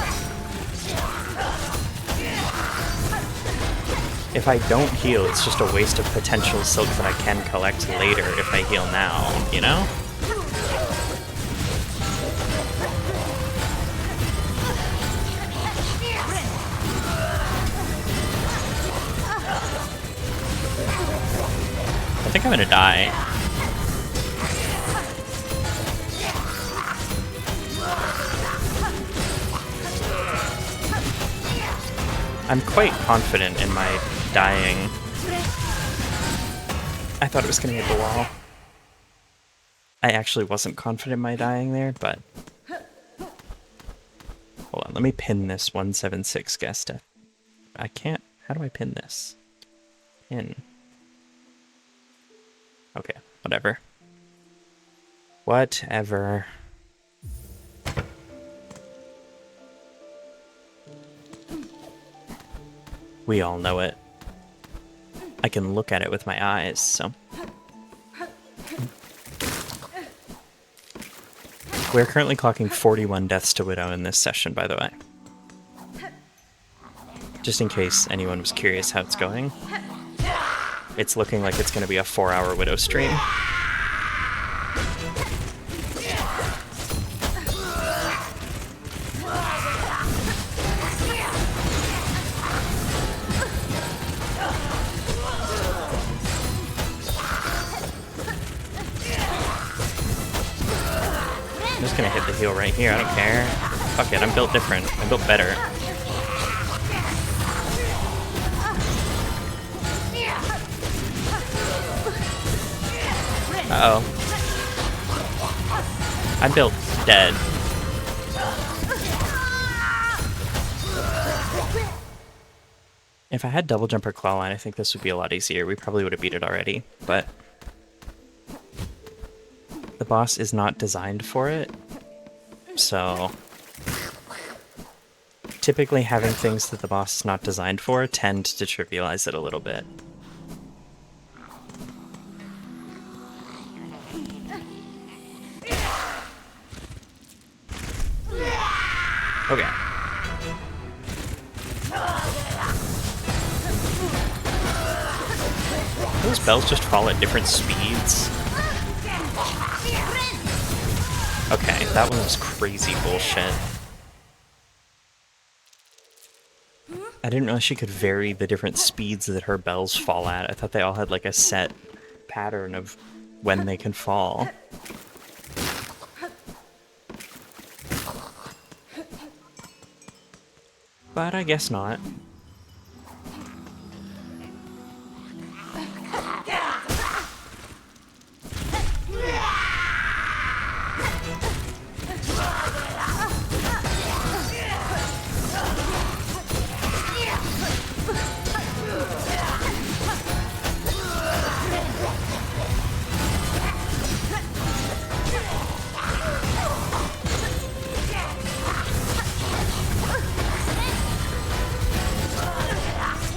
If I don't heal, it's just a waste of potential silk that I can collect later if I heal now, you know? think I'm gonna die. I'm quite confident in my dying. I thought it was gonna hit the wall. I actually wasn't confident in my dying there, but... Hold on, let me pin this 176 guest. I can't... How do I pin this? Pin. Okay, whatever. Whatever. We all know it. I can look at it with my eyes, so... We're currently clocking 41 deaths to Widow in this session, by the way. Just in case anyone was curious how it's going. It's looking like it's going to be a 4-hour Widow stream. I'm just gonna hit the heal right here, I don't care. Fuck it, I'm built different. I'm built better. Uh-oh. I'm built dead. If I had double jump or claw line, I think this would be a lot easier. We probably would have beat it already, but... The boss is not designed for it, so... Typically having things that the boss is not designed for tend to trivialize it a little bit. Okay. Those bells just fall at different speeds. Okay, that one was crazy bullshit. I didn't know she could vary the different speeds that her bells fall at. I thought they all had like a set pattern of when they can fall. But I guess not.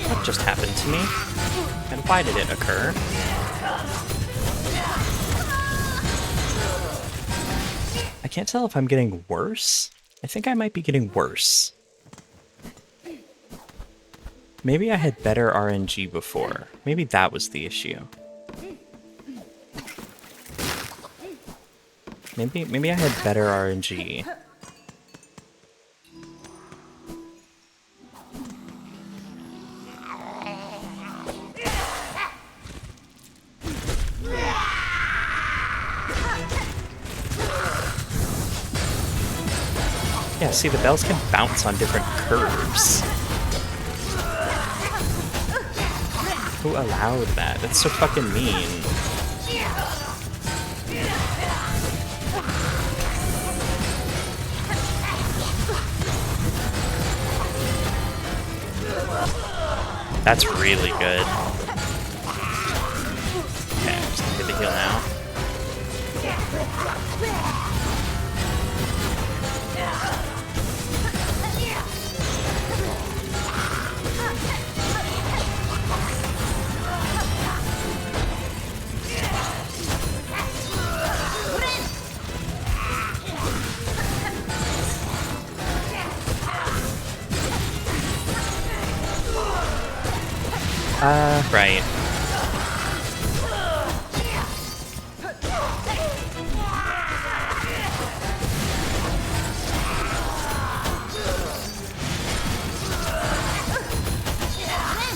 What just happened to me? And why did it occur? I can't tell if I'm getting worse. I think I might be getting worse. Maybe I had better RNG before. Maybe that was the issue. Maybe I had better RNG. Yeah, see, the bells can bounce on different curves. Who allowed that? That's so fucking mean. That's really good. Okay, I'm just gonna hit the heal now. Right.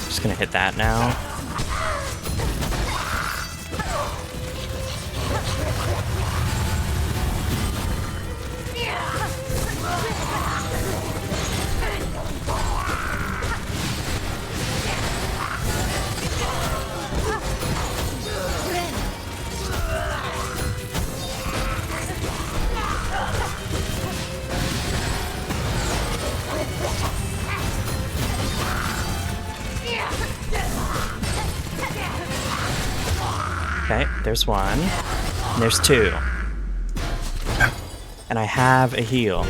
Just gonna hit that now. Okay, there's one. And there's two. And I have a heal.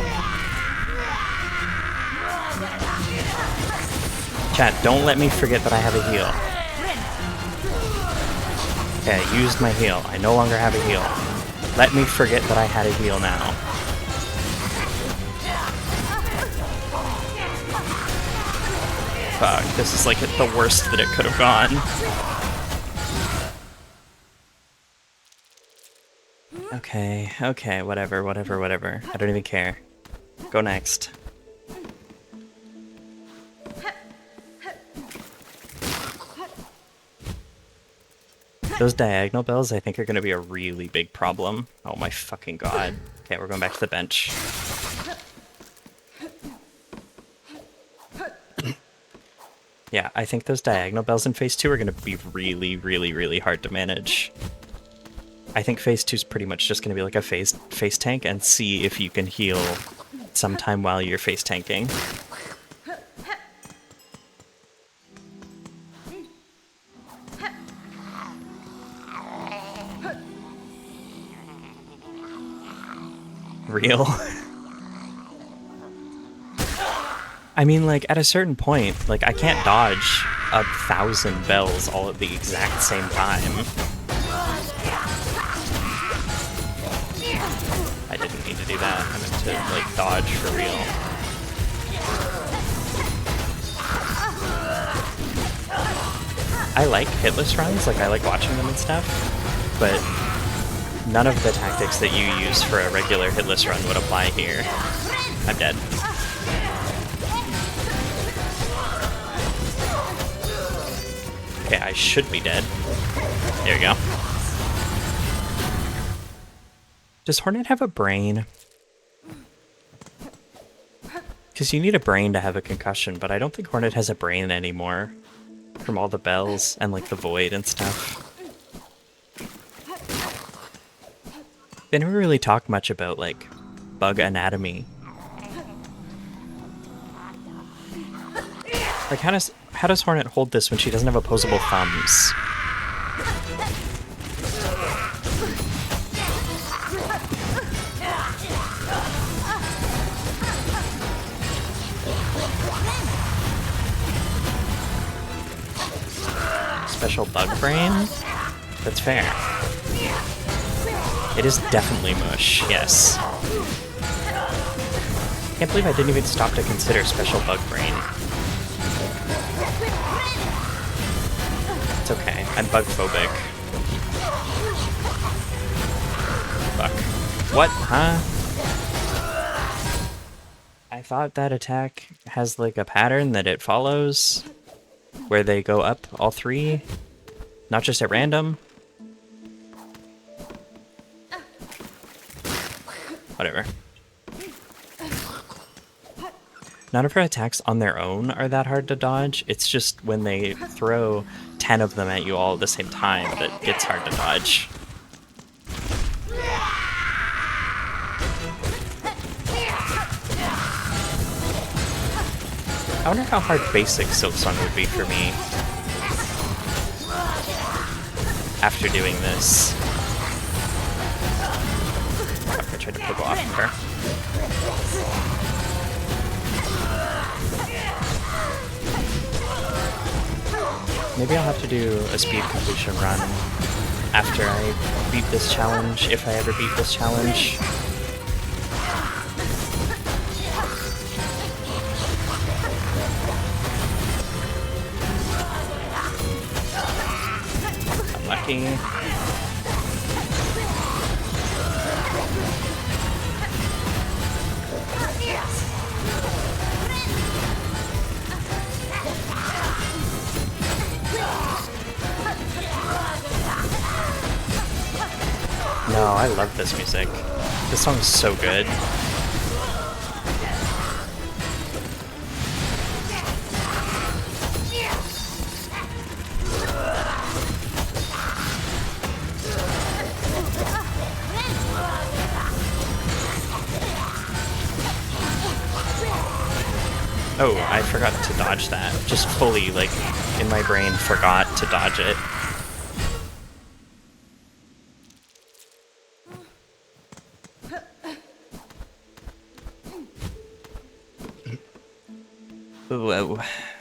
Chat, don't let me forget that I have a heal. Okay, I used my heal. I no longer have a heal. Let me forget that I had a heal now. Fuck, this is like the worst that it could have gone. Okay, whatever. I don't even care. Go next. Those diagonal bells, I think, are going to be a really big problem. Oh my fucking god. Okay, we're going back to the bench. Yeah, I think those diagonal bells in Phase 2 are going to be really hard to manage. I think Phase 2 is pretty much just going to be like a face tank and see if you can heal sometime while you're face tanking. Real? I mean, like, at a certain point, like, I can't dodge 1,000 bells all at the exact same time. I didn't mean to do that. I meant to, like, dodge for real. I like hitless runs, like, I like watching them and stuff, but none of the tactics that you use for a regular hitless run would apply here. I'm dead. Okay, I should be dead. There we go. Does Hornet have a brain? Because you need a brain to have a concussion, but I don't think Hornet has a brain anymore. From all the bells and, like, the void and stuff. They never really talk much about, like, bug anatomy. Like, how does Hornet hold this when she doesn't have opposable thumbs? Special bug brain? That's fair. It is definitely mush, yes. Can't believe I didn't even stop to consider special bug brain. It's okay, I'm bug phobic. Fuck. What? Huh? I thought that attack has like a pattern that it follows, where they go up all three, not just at random. Whatever. None of her attacks on their own are that hard to dodge. It's just when they throw 10 of them at you all at the same time that gets hard to dodge. I wonder how hard basic Silksong would be for me after doing this. Fuck, I tried to poke off of her. Maybe I'll have to do a speed completion run after I beat this challenge, if I ever beat this challenge. Unlucky. No, I love this music. This song is so good. Oh, I forgot to dodge that. Just fully, like, in my brain, forgot to dodge it.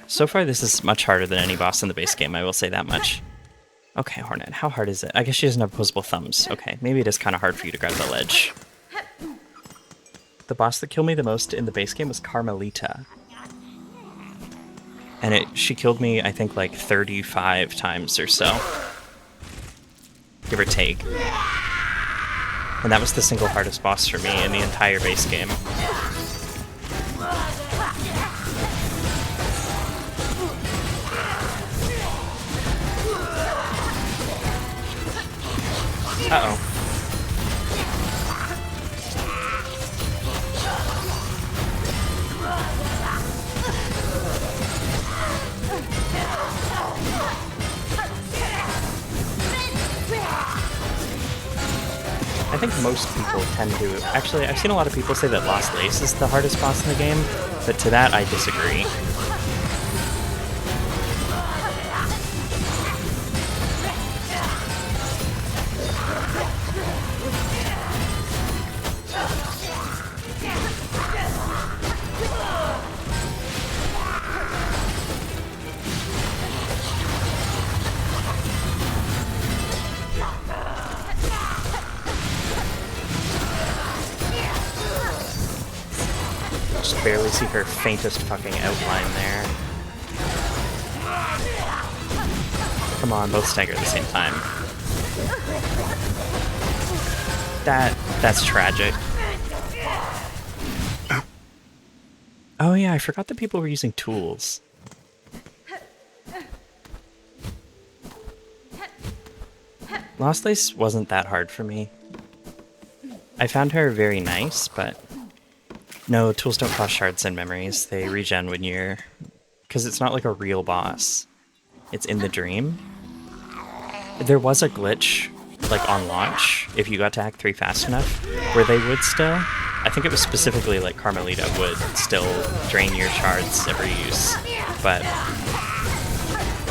So far, this is much harder than any boss in the base game, I will say that much. Okay, Hornet, how hard is it? I guess she doesn't have opposable thumbs. Okay, maybe it is kind of hard for you to grab the ledge. The boss that killed me the most in the base game was Carmelita. And she killed me, I think, like 35 times or so. Give or take. And that was the single hardest boss for me in the entire base game. Uh-oh. I think most people tend to... Actually, I've seen a lot of people say that Lost Lace is the hardest boss in the game, but to that I disagree. Just barely see her faintest fucking outline there. Come on, both stagger at the same time. That's tragic. Oh yeah, I forgot that people were using tools. Lost Lace wasn't that hard for me. I found her very nice, but no, tools don't cost shards and memories. They regen when you're... Because it's not like a real boss. It's in the dream. There was a glitch, like on launch, if you got to Act 3 fast enough, where they would still... I think it was specifically like Carmelita would still drain your shards every use, but...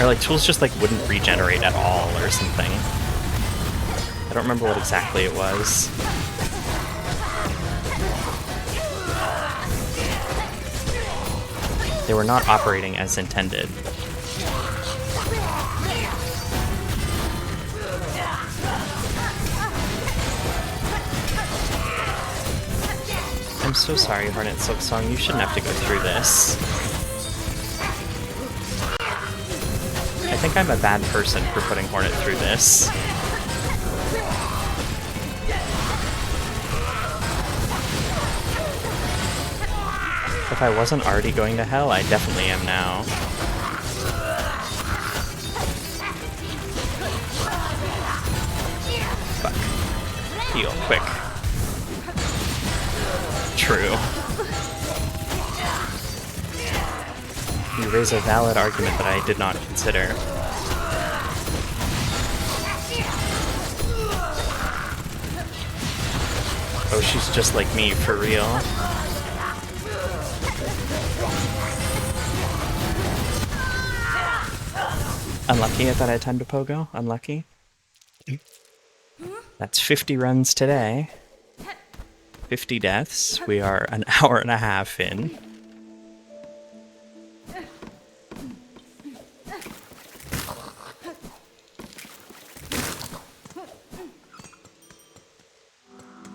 Or like tools just like wouldn't regenerate at all or something. I don't remember what exactly it was. They were not operating as intended. I'm so sorry, Hornet Silksong, you shouldn't have to go through this. I think I'm a bad person for putting Hornet through this. If I wasn't already going to hell, I definitely am now. Fuck. Heal, quick. True. You raise a valid argument that I did not consider. Oh, she's just like me, for real. Unlucky I thought I had time to pogo. Unlucky. That's 50 runs today. 50 deaths. We are an hour and a half in.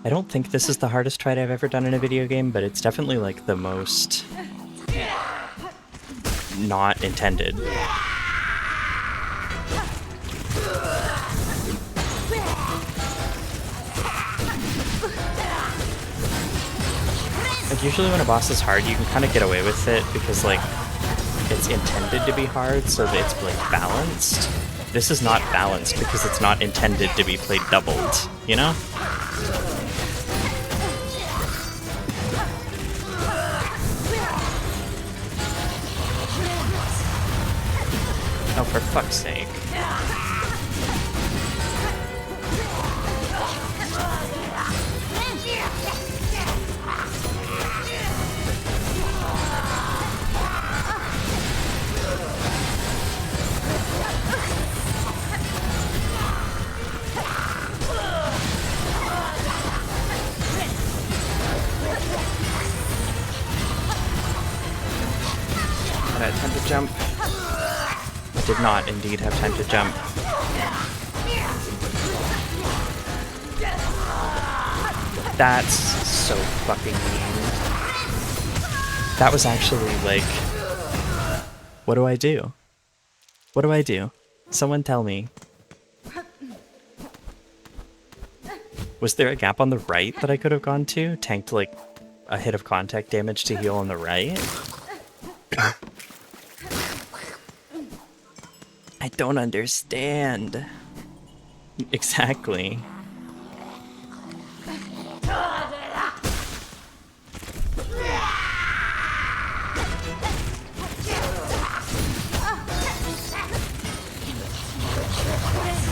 I don't think this is the hardest fight I've ever done in a video game, but it's definitely like the most not intended. Like, usually when a boss is hard, you can kind of get away with it because, like, it's intended to be hard, so that it's, like, balanced. This is not balanced because it's not intended to be played doubled, you know? Oh, for fuck's sake. jump. I did not indeed have time to jump. That's so fucking mean. That was actually like... What do I do? What do I do? Someone tell me. Was there a gap on the right that I could have gone to? Tanked like a hit of contact damage to heal on the right? I don't understand. Exactly.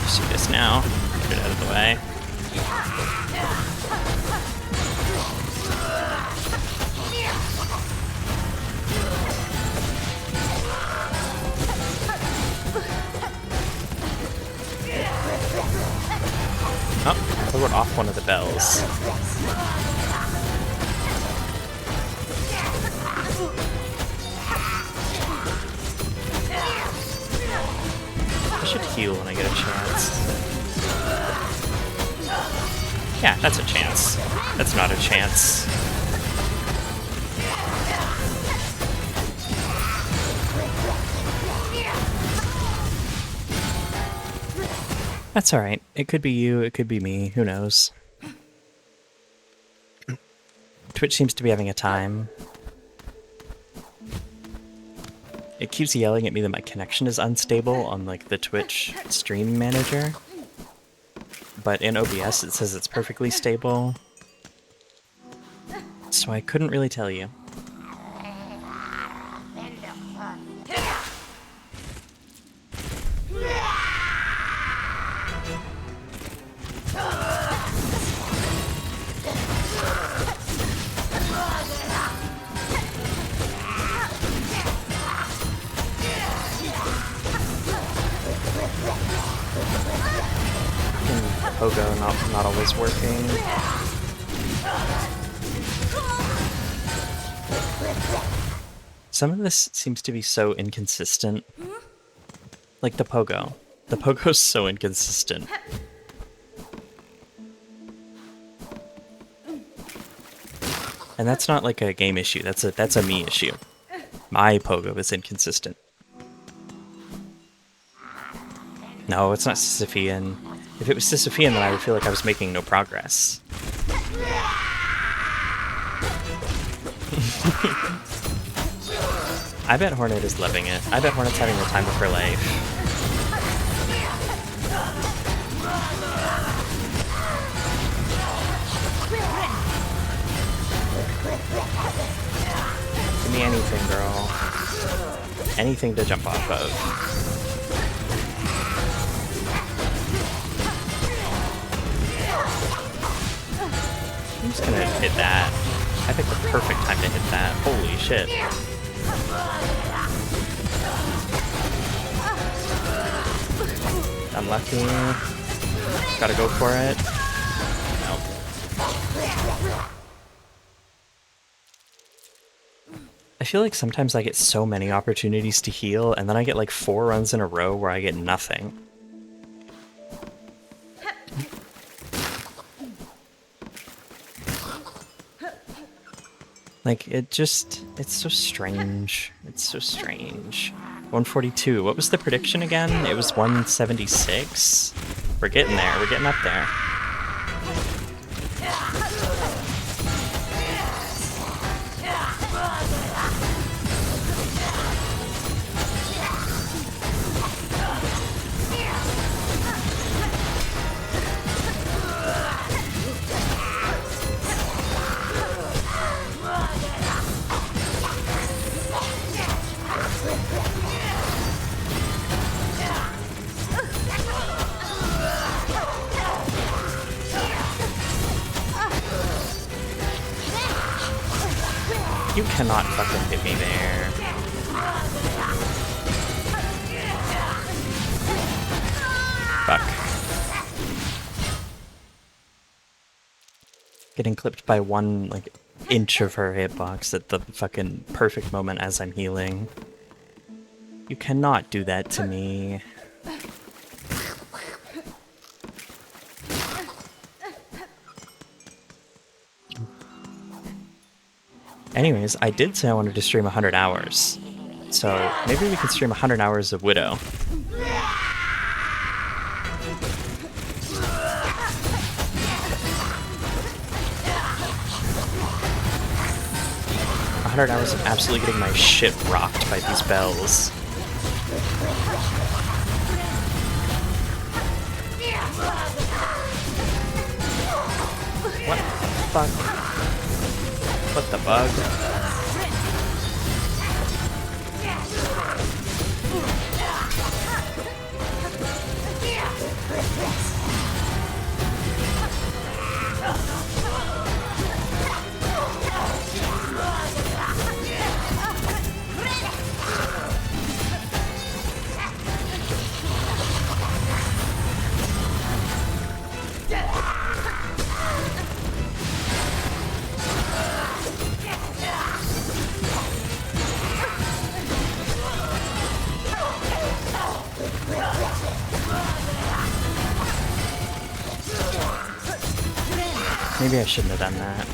See this now. Get it out of the way. Oh, I wrote off one of the bells. I should heal when I get a chance. Yeah, that's a chance. That's not a chance. That's alright. It could be you, it could be me, who knows. Twitch seems to be having a time. It keeps yelling at me that my connection is unstable on like the Twitch stream manager. But in OBS it says it's perfectly stable. So I couldn't really tell you. Pogo not always working. Some of this seems to be so inconsistent. Like the Pogo. The Pogo's so inconsistent. And that's not like a game issue, that's a me issue. My Pogo is inconsistent. No, it's not Sisyphean. If it was Sisyphean, then I would feel like I was making no progress. I bet Hornet is loving it. I bet Hornet's having the time of her life. Give me anything, girl. Anything to jump off of. I'm just gonna hit that. I picked the perfect time to hit that. Holy shit. Unlucky. Gotta go for it. Nope. I feel like sometimes I get so many opportunities to heal, and then I get like 4 runs in a row where I get nothing. Like, it's so strange. It's so strange. 142. What was the prediction again? It was 176? We're getting there. We're getting up there. You cannot fucking hit me there. Fuck. Getting clipped by 1, like, inch of her hitbox at the fucking perfect moment as I'm healing. You cannot do that to me. Anyways, I did say I wanted to stream 100 hours. So maybe we can stream 100 hours of Widow. 100 hours of absolutely getting my shit rocked by these bells. What the fuck? What the bug? Maybe I shouldn't have done that.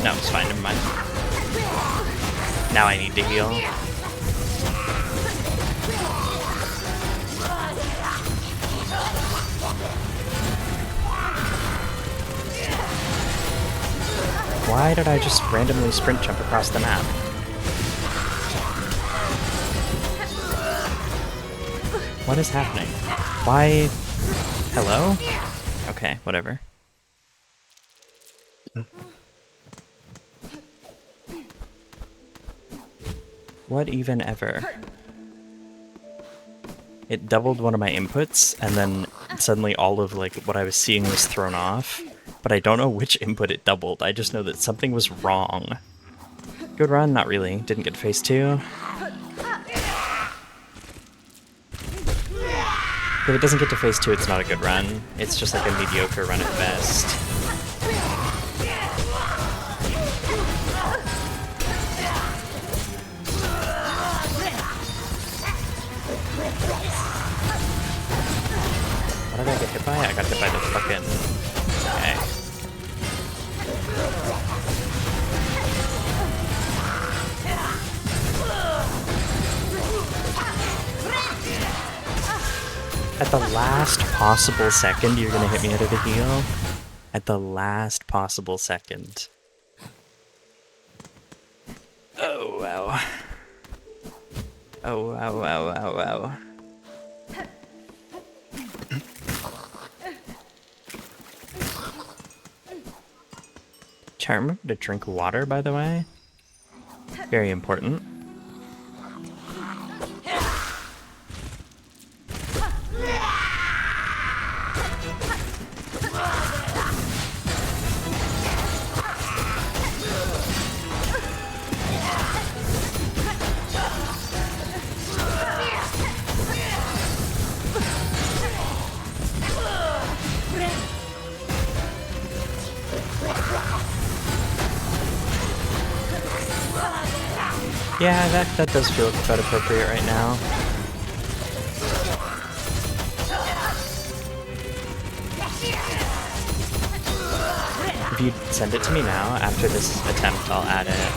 No, it's fine, never mind. Now I need to heal. Why did I just randomly sprint jump across the map? What is happening? Why? Hello? Okay, whatever. What even ever? It doubled one of my inputs, and then suddenly all of like what I was seeing was thrown off. But I don't know which input it doubled. I just know that something was wrong. Good run? Not really. Didn't get phase 2. If it doesn't get to phase 2, it's not a good run. It's just like a mediocre run at best. What did I get hit by? I got hit by the fucking... Okay. At the last possible second, you're gonna hit me out of the heal? At the last possible second. Oh, wow. Oh, wow, wow, wow, wow. Chat, remember to drink water, by the way? Very important. Yeah, that does feel about appropriate right now. If you send it to me now, after this attempt, I'll add it.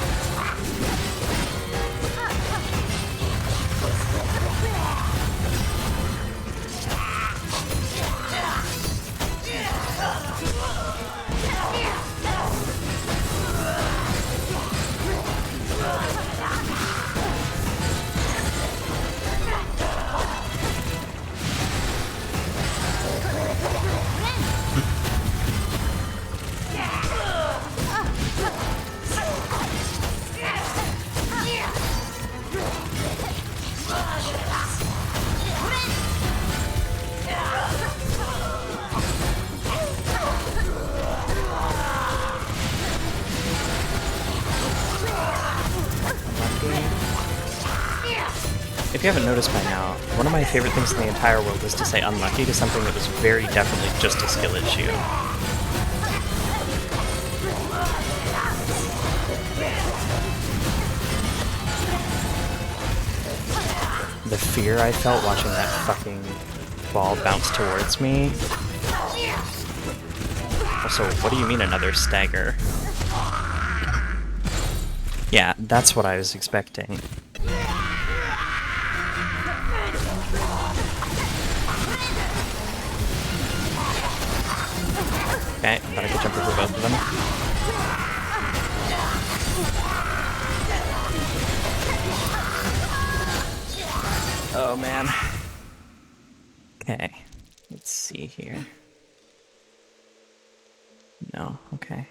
If you haven't noticed by now, one of my favorite things in the entire world is to say unlucky to something that was very definitely just a skill issue. the fear I felt watching that fucking ball bounce towards me. Also, what do you mean another stagger? Yeah, that's what I was expecting. Okay, I thought I could jump over both of them. Oh man. Okay, let's see here. No, okay.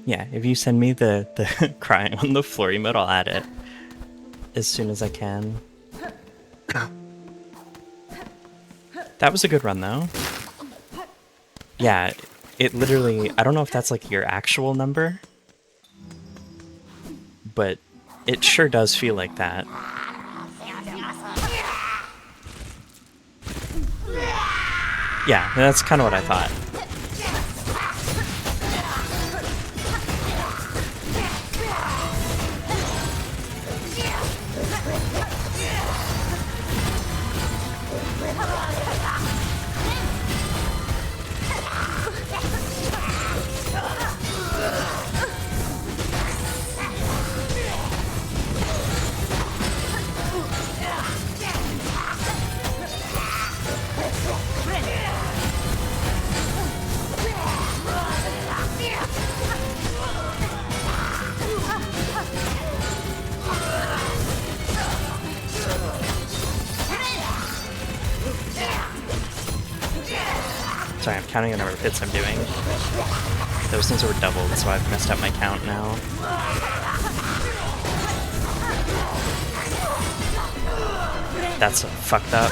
Yeah, if you send me the crying on the floor emote, I'll add it as soon as I can. That was a good run though. Yeah, it literally, I don't know if that's like your actual number, but it sure does feel like that. Yeah, that's kind of what I thought. Sorry, I'm counting the number of hits I'm doing. Those things were doubled, so I've messed up my count now. That's fucked up.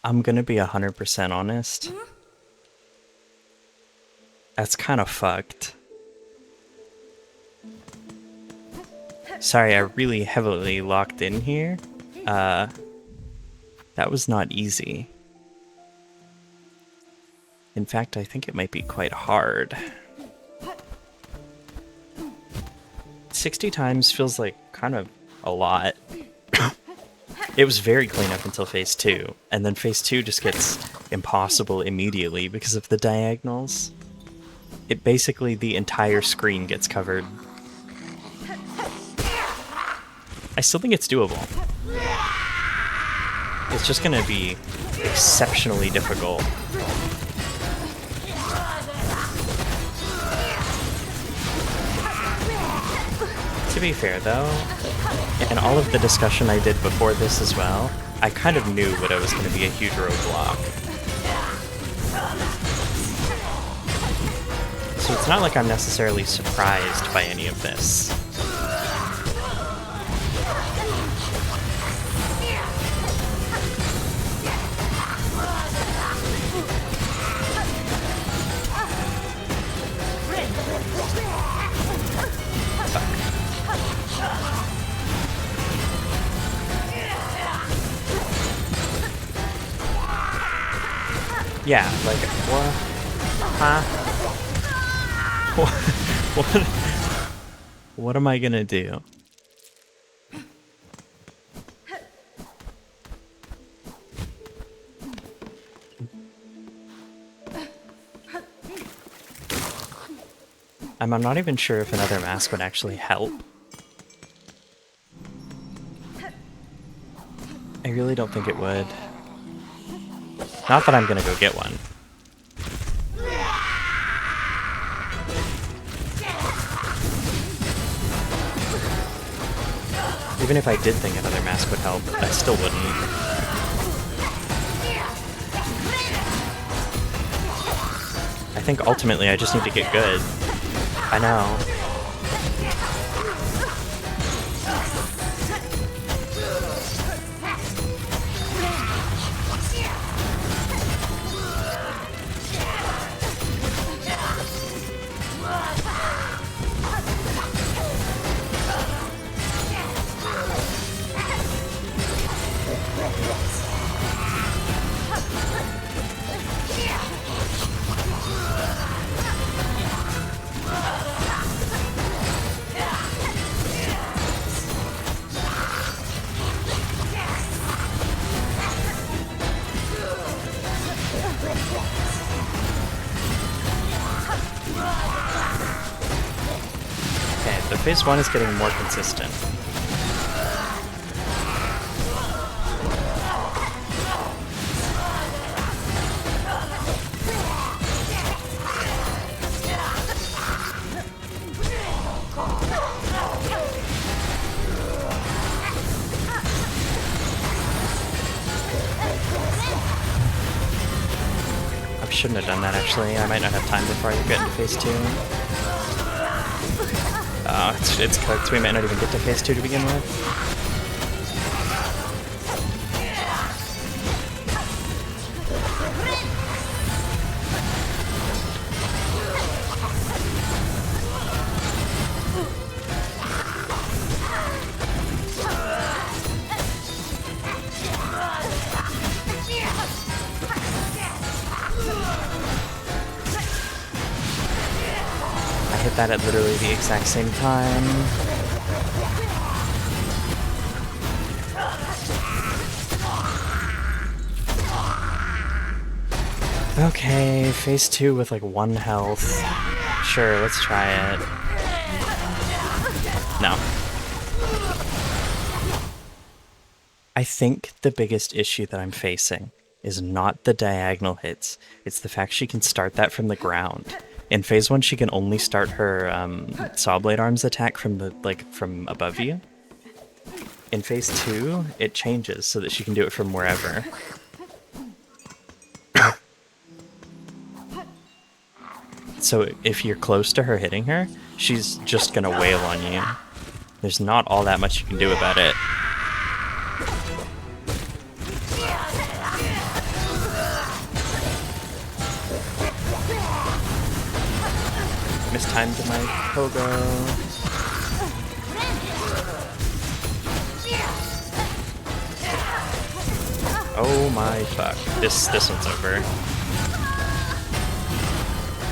I'm gonna be 100% honest. That's kind of fucked. Sorry, I really heavily locked in here. That was not easy. In fact, I think it might be quite hard. 60 times feels like kind of a lot. It was very clean up until phase 2, and then phase 2 just gets impossible immediately because of the diagonals. It basically, the entire screen gets covered. I still think it's doable. It's just gonna be exceptionally difficult. To be fair though, in all of the discussion I did before this as well, I kind of knew what it was going to be a huge roadblock. So it's not like I'm necessarily surprised by any of this. Yeah, like, what? Huh? What? What am I gonna do? I'm not even sure if another mask would actually help. I really don't think it would. Not that I'm gonna go get one. Even if I did think another mask would help, I still wouldn't. I think ultimately I just need to get good. I know. Okay, so phase 1 is getting more consistent. I shouldn't have done that actually. I might not have time before I get into phase 2. Oh, it's cooked. We might not even get to phase 2 to begin with. I hit that at literally the exact same time. Okay, phase 2 with like 1 health. Sure, let's try it. No. I think the biggest issue that I'm facing is not the diagonal hits, it's the fact she can start that from the ground. In phase 1, she can only start her Saw Blade Arms attack from above you. In phase 2, it changes so that she can do it from wherever. So if you're close to her hitting her, she's just gonna wail on you. There's not all that much you can do about it. Mistimed my pogo. Oh my fuck. This one's over.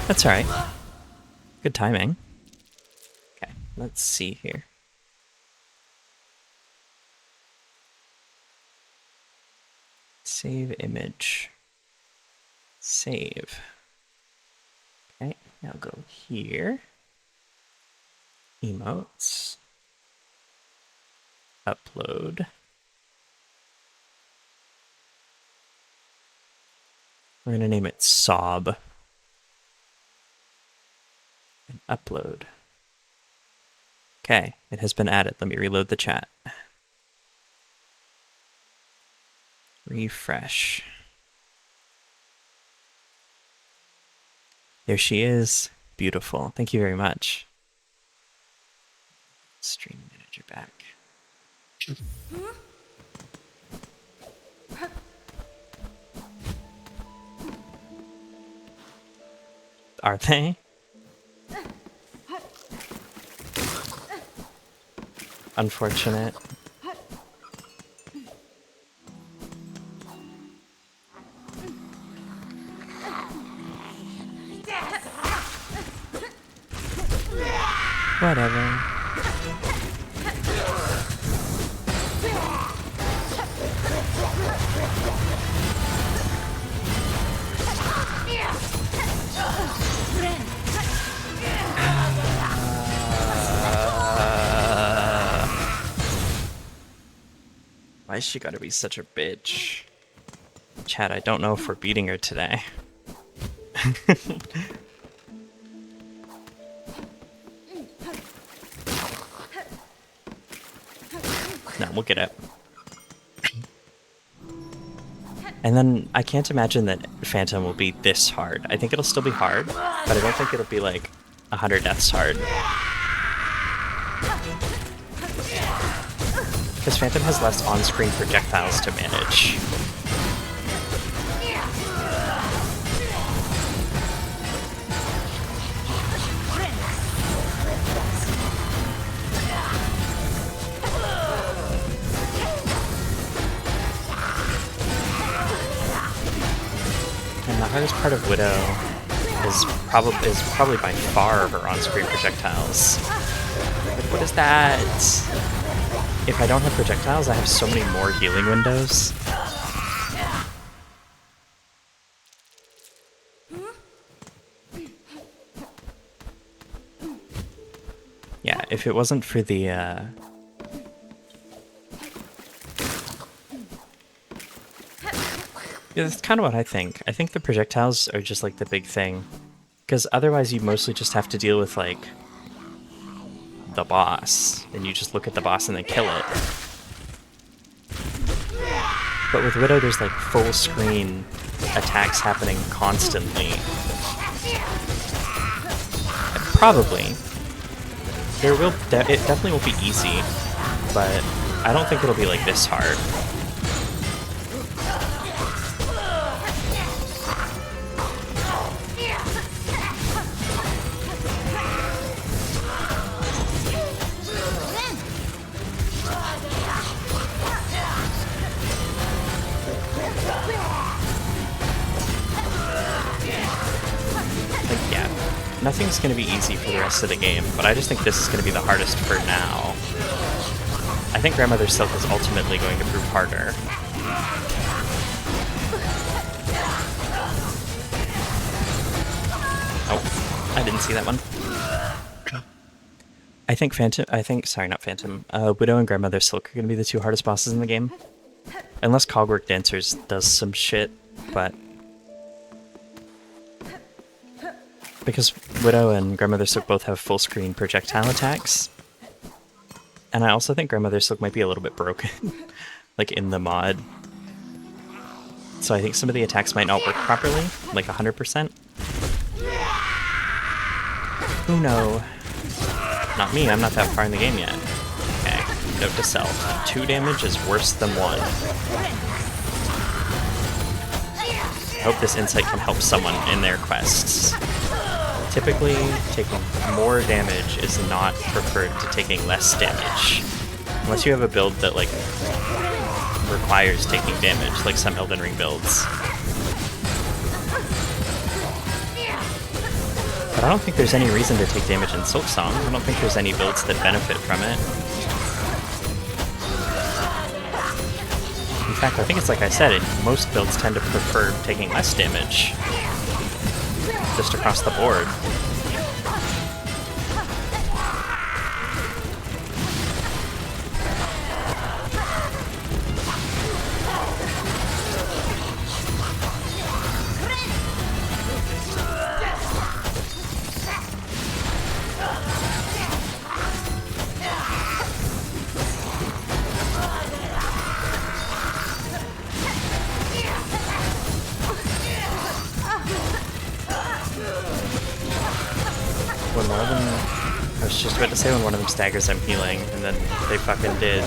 That's alright. Good timing. Okay, let's see here. Save image. Save. Okay, now go here. Emotes. Upload. We're gonna name it Sob. And upload. Okay, it has been added. Let me reload the chat. Refresh. There she is. Beautiful. Thank you very much. Stream manager back. Are they? Unfortunate. Whatever. Why's she gotta be such a bitch? Chad, I don't know if we're beating her today. No, we'll get it. And then I can't imagine that Phantom will be this hard. I think it'll still be hard, but I don't think it'll be like 100 deaths hard. Because Phantom has less on-screen projectiles to manage. And the hardest part of Widow is probably by far her on-screen projectiles. Like, what is that? If I don't have projectiles, I have so many more healing windows. Yeah, if it wasn't for the, Yeah, that's kind of what I think. I think the projectiles are just like the big thing. Because otherwise you mostly just have to deal with like the boss, and you just look at the boss and then kill it. But with Widow, there's like full screen attacks happening constantly. And probably it definitely won't be easy, but I don't think it'll be like this hard. Nothing's going to be easy for the rest of the game, but I just think this is going to be the hardest for now. I think Grandmother Silk is ultimately going to prove harder. Oh, I didn't see that one. I think Widow and Grandmother Silk are going to be the two hardest bosses in the game. Unless Cogwork Dancers does some shit, but... Because Widow and Grandmother Silk both have full-screen projectile attacks. And I also think Grandmother Silk might be a little bit broken, like in the mod. So I think some of the attacks might not work properly, like 100%. Who knows? Not me, I'm not that far in the game yet. Okay, note to self. 2 damage is worse than 1. I hope this insight can help someone in their quests. Typically, taking more damage is not preferred to taking less damage. Unless you have a build that, like, requires taking damage, like some Elden Ring builds. But I don't think there's any reason to take damage in Silksong. I don't think there's any builds that benefit from it. In fact, I think it's like I said, most builds tend to prefer taking less damage. Just across the board. When one of them, I was just about to say when one of them staggers, I'm healing, and then they fucking did.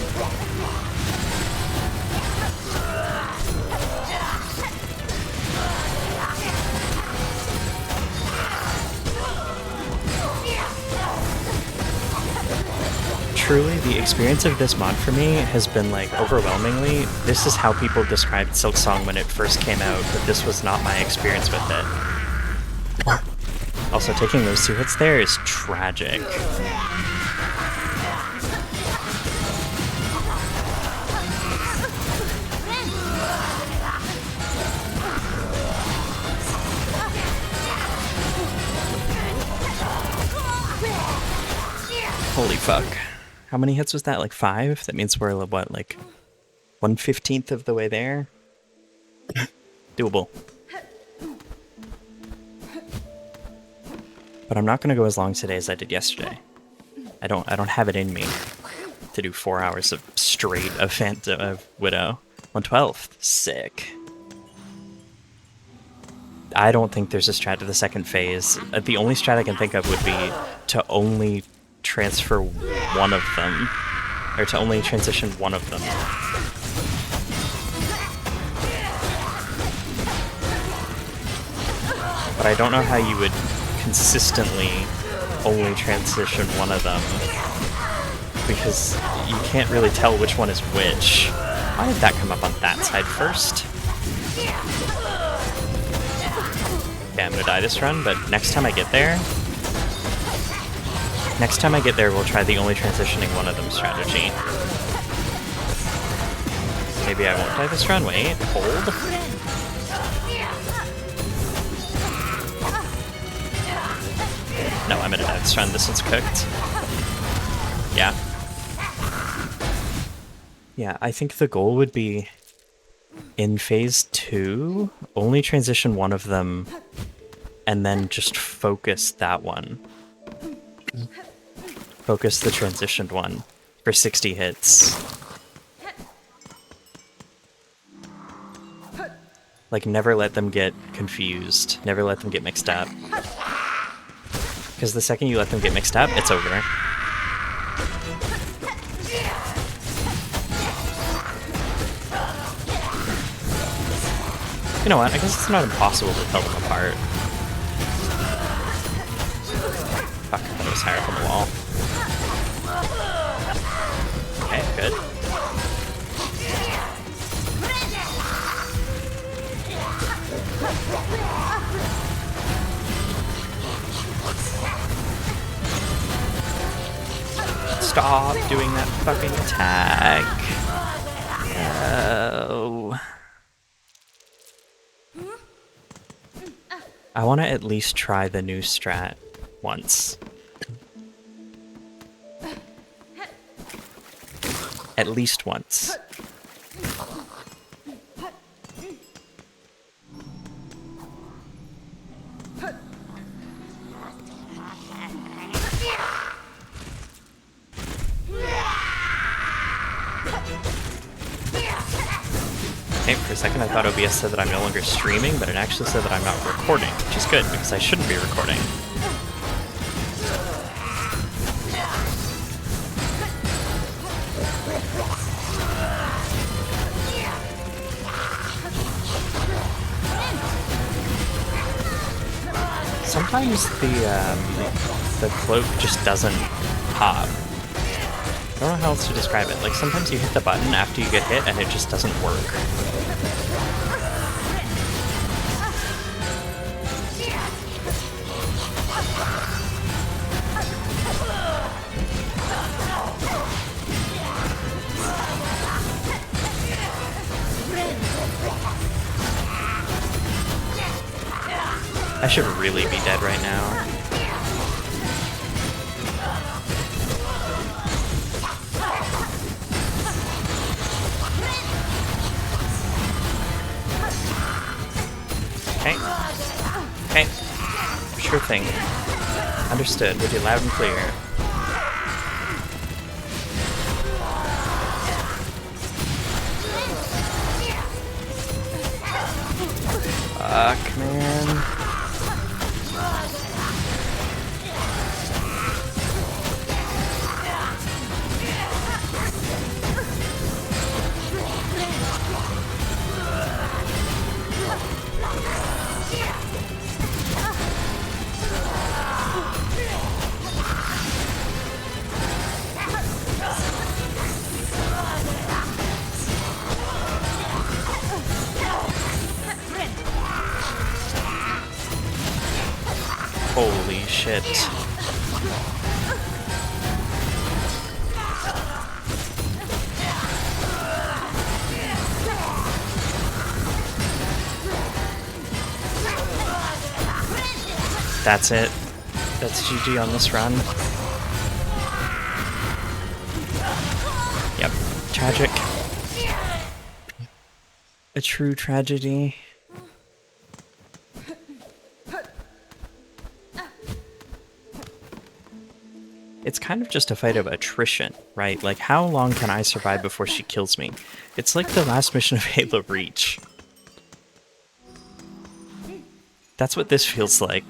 Truly, the experience of this mod for me has been like overwhelmingly, this is how people described Silksong when it first came out, but this was not my experience with it. Also, taking those 2 hits there is tragic. fuck. How many hits was that? Like 5? That means we're, what, like 1/15 of the way there? Doable. But I'm not gonna go as long today as I did yesterday. I don't have it in me to do 4 hours of straight of Widow. 1/12. Sick. I don't think there's a strat to the second phase. The only strat I can think of would be to only transfer one of them. Or to only transition one of them. But I don't know how you would consistently only transition one of them. Because you can't really tell which one is which. Why did that come up on that side first? Okay, I'm gonna die this run, but next time I get there... we'll try the only transitioning one of them strategy. Maybe I won't die this run. Wait, hold. No, I'm gonna die this run. This one's cooked. Yeah. Yeah, I think the goal would be in phase 2, only transition one of them and then just focus that one. Focus the transitioned one for 60 hits. Like, never let them get confused. Never let them get mixed up. Because the second you let them get mixed up, it's over. You know what? I guess it's not impossible to tell them apart. Fuck, I thought it was higher up on the wall. Okay, good. Stop doing that fucking attack. Oh. I want to at least try the new strat once. At least once. Okay, for a second I thought OBS said that I'm no longer streaming, but it actually said that I'm not recording, which is good, because I shouldn't be recording. Sometimes the cloak just doesn't pop. I don't know how else to describe it. Like, sometimes you hit the button after you get hit and it just doesn't work. I should really be dead right now. Okay. Okay. Sure thing. Understood. With you loud and clear. Fuck, man. Holy shit. That's it. That's GG on this run. tragic. A true tragedy. It's kind of just a fight of attrition, right? Like, how long can I survive before she kills me? It's like the last mission of Halo Reach. That's what this feels like.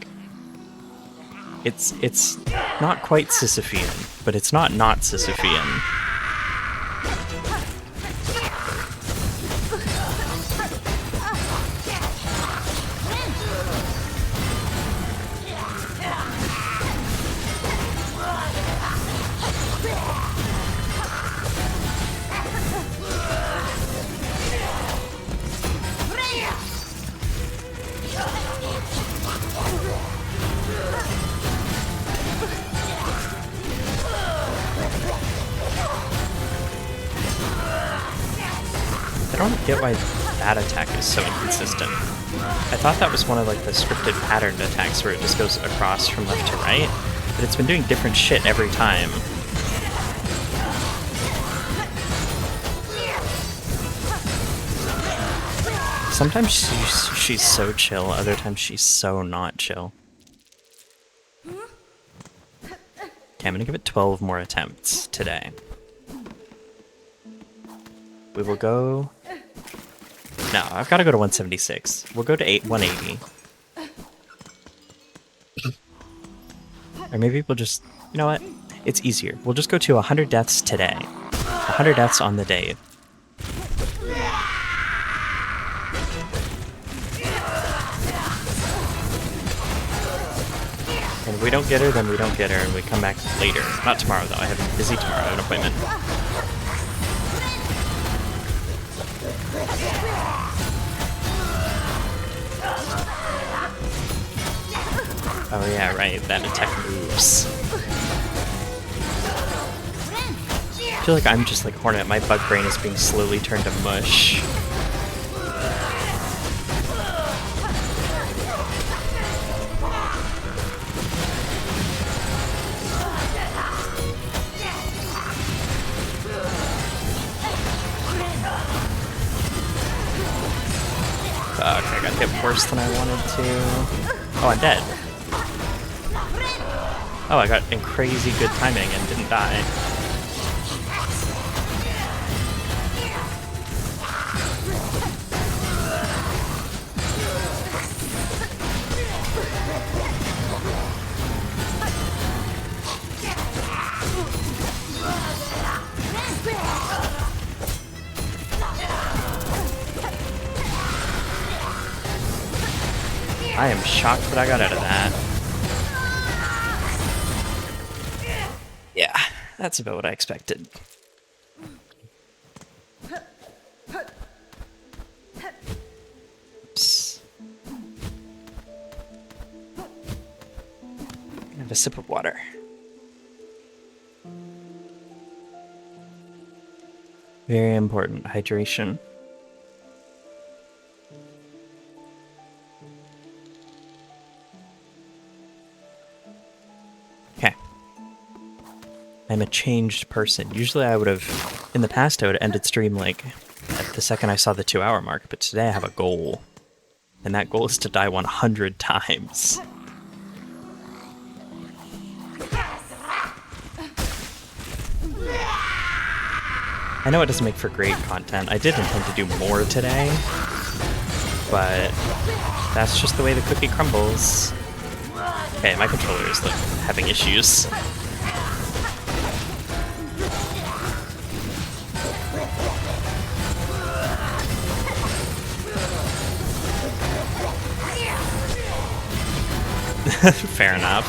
It's not quite Sisyphean, but it's not Sisyphean. I don't get why that attack is so inconsistent. I thought that was one of like the scripted patterned attacks where it just goes across from left to right, but it's been doing different shit every time. Sometimes she's so chill, other times she's so not chill. Okay, I'm gonna give it 12 more attempts today. We will go... No, I've got to go to 176. We'll go to 180. Or maybe we'll just... You know what? It's easier. We'll just go to 100 deaths today. 100 deaths on the day. And if we don't get her, then we don't get her, and we come back later. Not tomorrow, though. I have a busy tomorrow. I have an appointment. Oh yeah, right, that attack moves. I feel like I'm just like Hornet, my bug brain is being slowly turned to mush. Fuck, I got hit worse than I wanted to. Oh, I'm dead. Oh, I got in crazy good timing and didn't die. I am shocked what I got out of that. Yeah, that's about what I expected. Oops. Have a sip of water. Very important, hydration. I'm a changed person. Usually I would have, in the past I would have ended stream like at the second I saw the 2-hour mark, but today I have a goal. And that goal is to die 100 times. I know it doesn't make for great content. I did intend to do more today, but that's just the way the cookie crumbles. Okay, my controller is like having issues. Fair enough.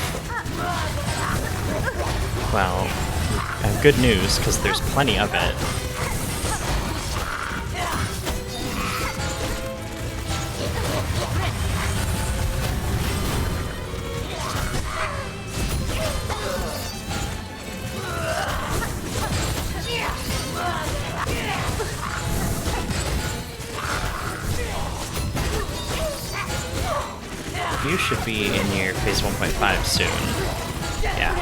Well, I have good news, because there's plenty of it. You should be in your phase 1.5 soon. Yeah.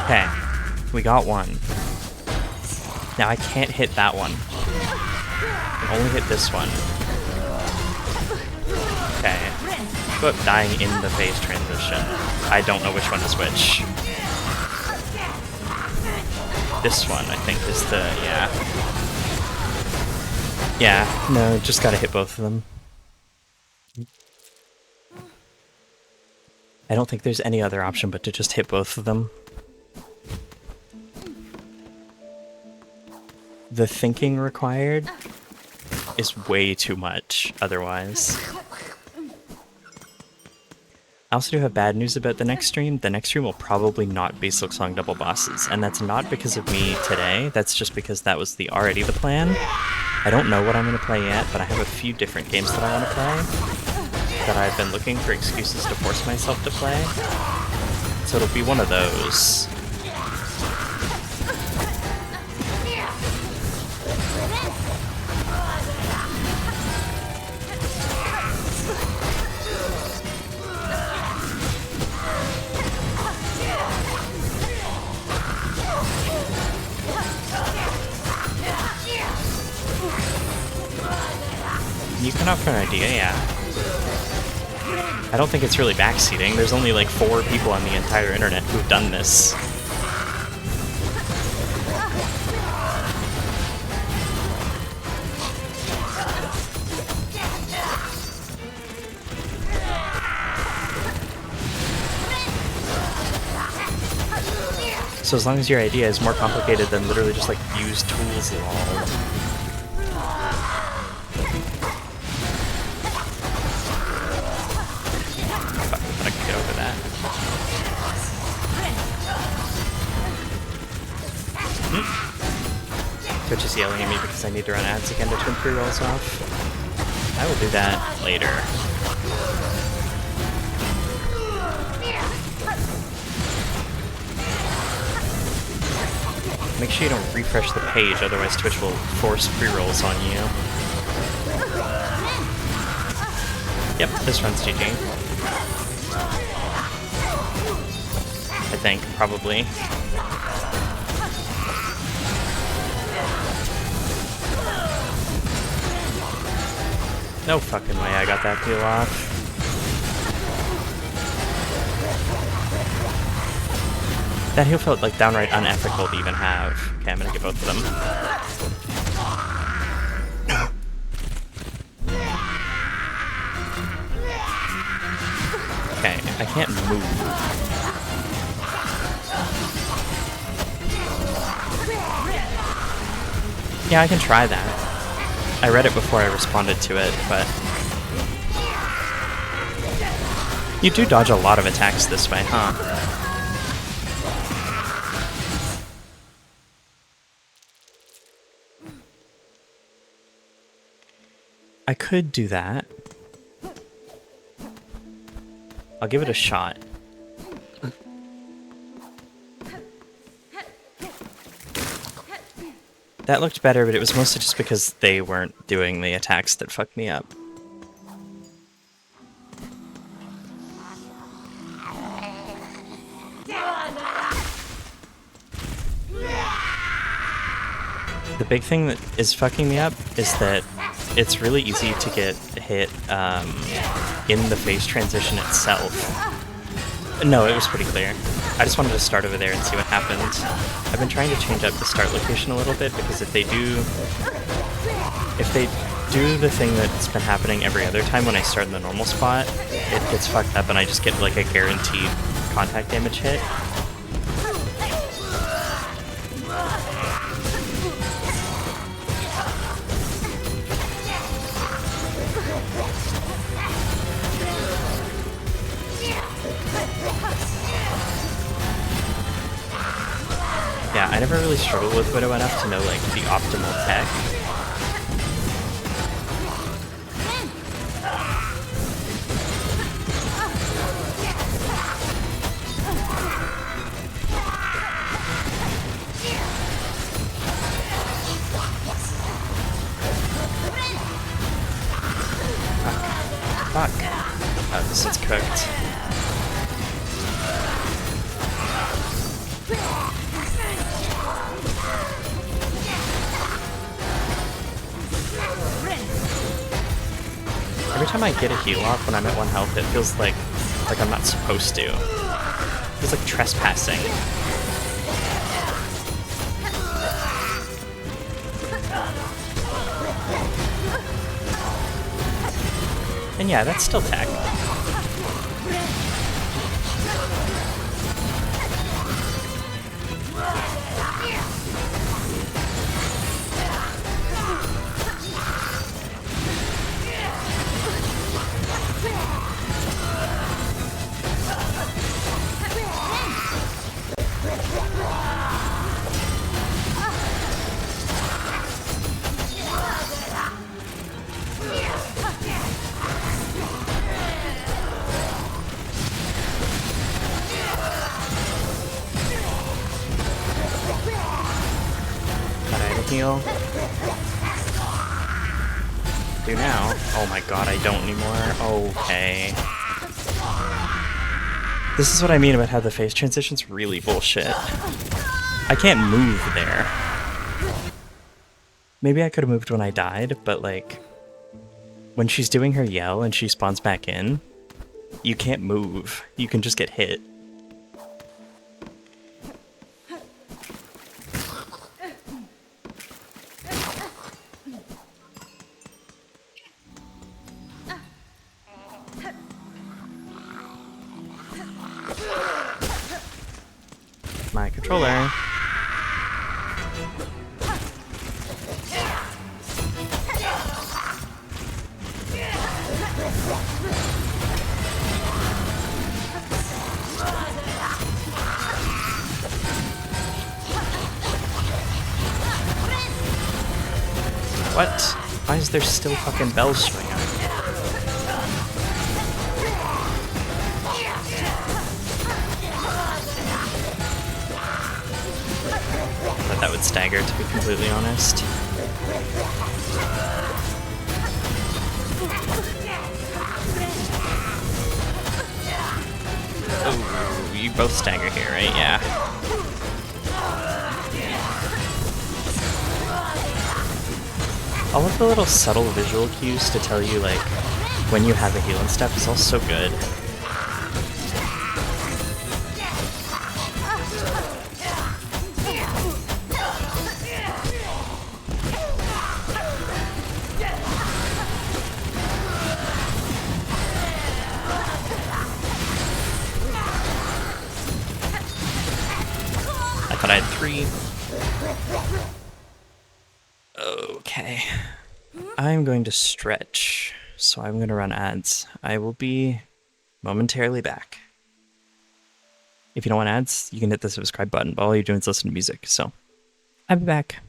Okay, we got one. Now I can't hit that one. I can only hit this one. Okay. But dying in the phase transition. I don't know which one is which. This one, I think, is the... yeah. Yeah, no, just gotta hit both of them. I don't think there's any other option but to just hit both of them. The thinking required is way too much otherwise. I also do have bad news about the next stream. The next stream will probably not be Silksong double bosses, and that's not because of me today, that's just because that was already the plan. I don't know what I'm going to play yet, but I have a few different games that I want to play that I've been looking for excuses to force myself to play. So it'll be one of those. You can offer an idea, yeah. I don't think it's really backseating. There's only like 4 people on the entire internet who've done this. So as long as your idea is more complicated than literally just like use tools, lol. Twitch is yelling at me because I need to run ads again to turn pre-rolls off. I will do that later. Make sure you don't refresh the page, otherwise Twitch will force pre-rolls on you. Yep, this runs GG. I think, probably. No fucking way I got that peel off. That heal felt like downright unethical to even have. Okay, I'm gonna get both of them. Okay, I can't move. Yeah, I can try that. I read it before I responded to it, but... You do dodge a lot of attacks this way, huh? I could do that. I'll give it a shot. That looked better, but it was mostly just because they weren't doing the attacks that fucked me up. The big thing that is fucking me up is that it's really easy to get hit in the phase transition itself. No, it was pretty clear. I just wanted to start over there and see what happened. I've been trying to change up the start location a little bit, because if they do the thing that's been happening every other time when I start in the normal spot, it gets fucked up and I just get like a guaranteed contact damage hit. Yeah, I never really struggled with Widow enough to know, like, the optimal tech. Fuck. Oh, this is cooked. time I get a heal off when I'm at 1 health, it feels like I'm not supposed to. It feels like trespassing. And yeah, that's still tech. Heal. Do now. Oh my god, I don't anymore. Okay. This is what I mean about how the phase transition's really bullshit. I can't move there. Maybe I could have moved when I died, but like, when she's doing her yell and she spawns back in, you can't move. You can just get hit. My controller. What? Why is there still fucking bells swinging? Thought that would stagger, to be completely honest. Oh, you both stagger here, right? Yeah. All of the little subtle visual cues to tell you, like, when you have a heal and stuff is all so good. I thought I had 3. Okay. I'm going to stretch, so I'm going to run ads. I will be momentarily back. If you don't want ads, you can hit the subscribe button, but all you're doing is listen to music, so I'll be back.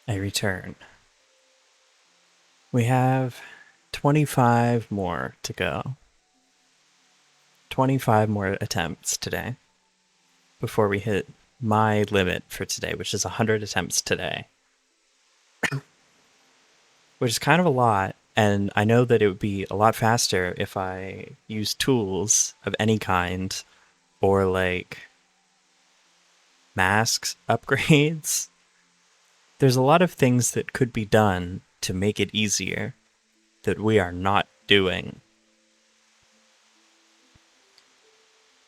I return. We have 25 more to go. 25 more attempts today before we hit my limit for today, which is 100 attempts today. Which is kind of a lot, and I know that it would be a lot faster if I use tools of any kind, or like masks upgrades. There's a lot of things that could be done to make it easier that we are not doing.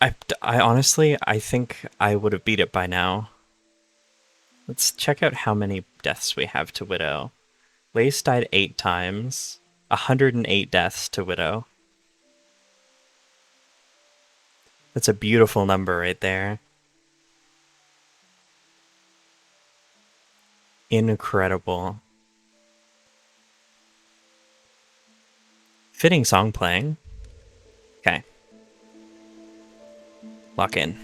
I honestly, I think I would have beat it by now. Let's check out how many deaths we have to Widow. Lace died 8 times. 108 deaths to Widow. That's a beautiful number right there. Incredible. Fitting song playing. Okay. Lock in.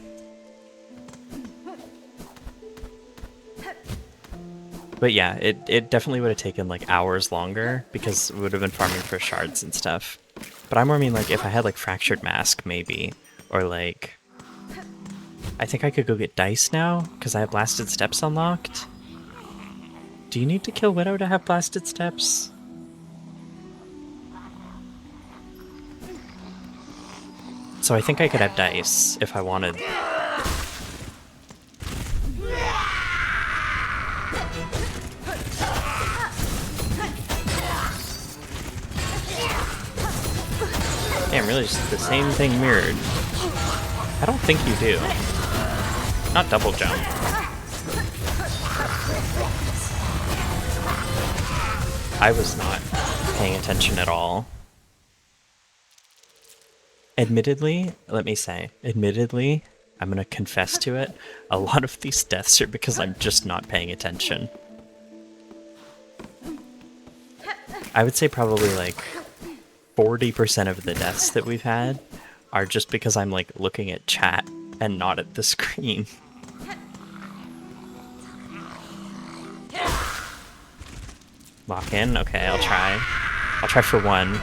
But yeah, it definitely would have taken like hours longer because it would have been farming for shards and stuff. But I more mean like if I had like Fractured Mask maybe, or like... I think I could go get Dice now because I have Blasted Steps unlocked. Do you need to kill Widow to have Blasted Steps? So I think I could have Dice if I wanted. Damn, really just the same thing mirrored. I don't think you do. Not double jump. I was not paying attention at all. Admittedly, let me say, admittedly, I'm gonna confess to it, a lot of these deaths are because I'm just not paying attention. I would say probably like 40% of the deaths that we've had are just because I'm like looking at chat and not at the screen. Lock in? Okay, I'll try. I'll try for one.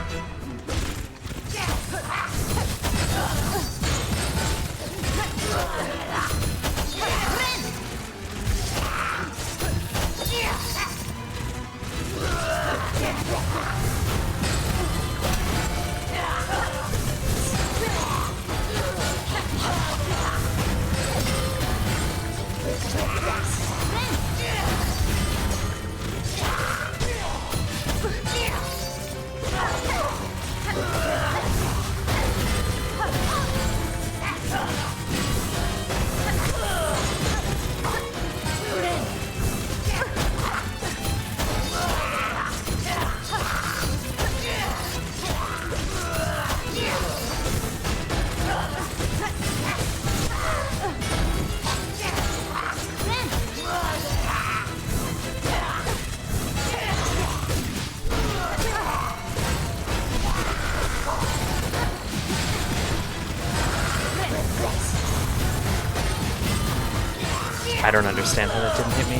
I don't understand how that didn't hit me.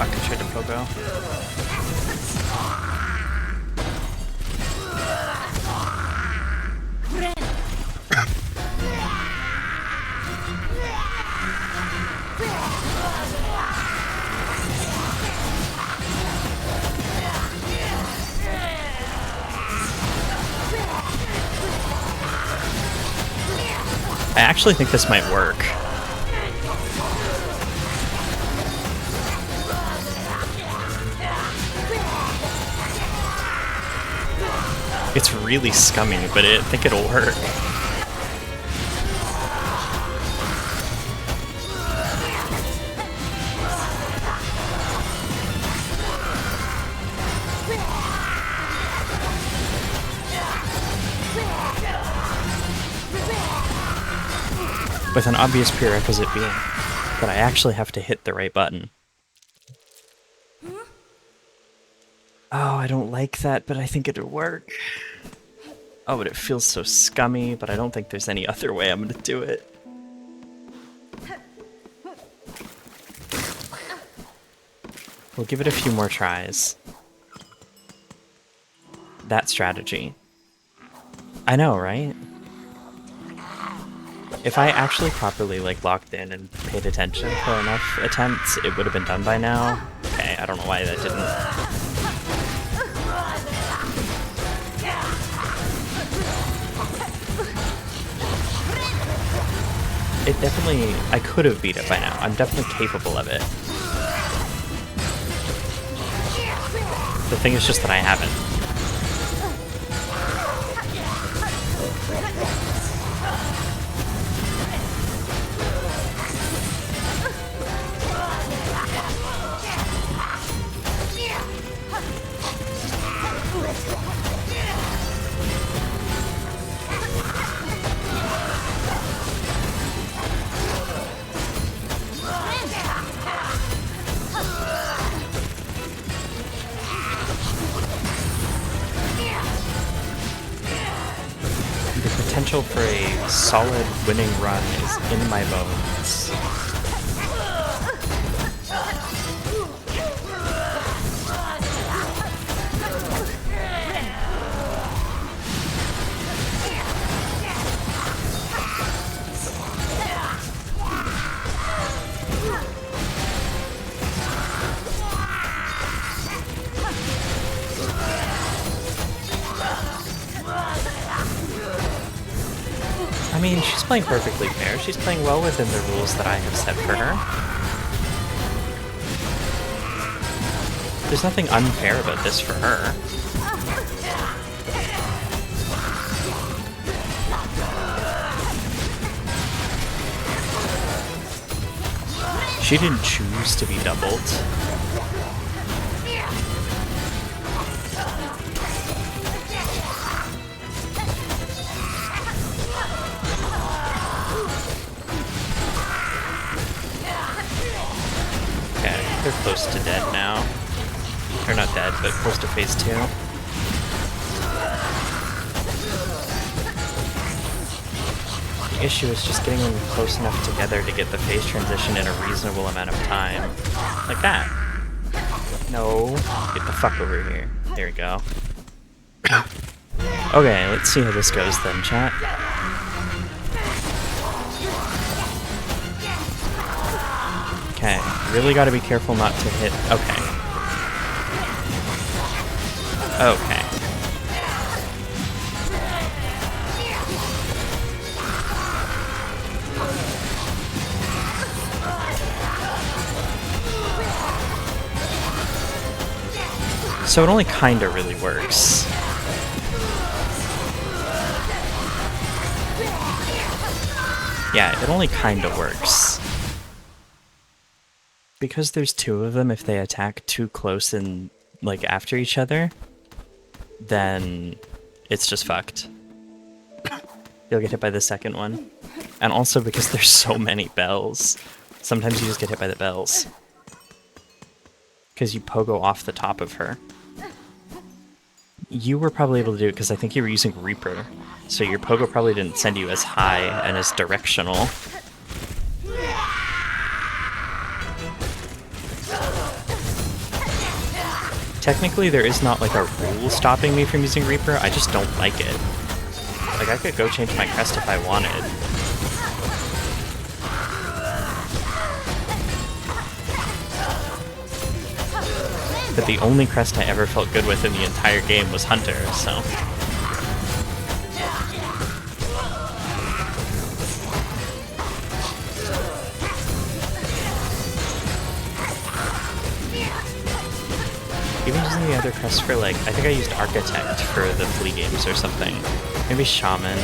Fuck, I tried to pogo. I actually think this might work. it's really scummy, but I think it'll work. With an obvious prerequisite being that I actually have to hit the right button. Oh, I don't like that, but I think it'll work. Oh, but it feels so scummy, but I don't think there's any other way I'm gonna do it. We'll give it a few more tries. That strategy. I know, right? If I actually properly, like, locked in and paid attention for enough attempts, it would have been done by now. Okay, I don't know why that didn't. It definitely, I could have beat it by now. I'm definitely capable of it. The thing is just that I haven't. Potential for a solid winning run is in my bones. I mean, she's playing perfectly fair. She's playing well within the rules that I have set for her. There's nothing unfair about this for her. She didn't choose to be doubled. They're close to dead now. They're not dead, but close to phase 2. The issue is just getting them close enough together to get the phase transition in a reasonable amount of time. Like that. No. Get the fuck over here. There we go. Okay, let's see how this goes then, chat. Okay, really gotta be careful not to hit. Okay. Okay. So it only kinda really works. Yeah, it only kinda works. Because there's two of them, if they attack too close and, like, after each other, then it's just fucked. You'll get hit by the second one. And also because there's so many bells. Sometimes you just get hit by the bells. Because you pogo off the top of her. You were probably able to do it because I think you were using Reaper. So your pogo probably didn't send you as high and as directional. Technically, there is not, like, a rule stopping me from using Reaper, I just don't like it. Like, I could go change my crest if I wanted. But the only crest I ever felt good with in the entire game was Hunter, so... Even using any other quests for, like, I think I used Architect for the flea games or something. Maybe Shaman.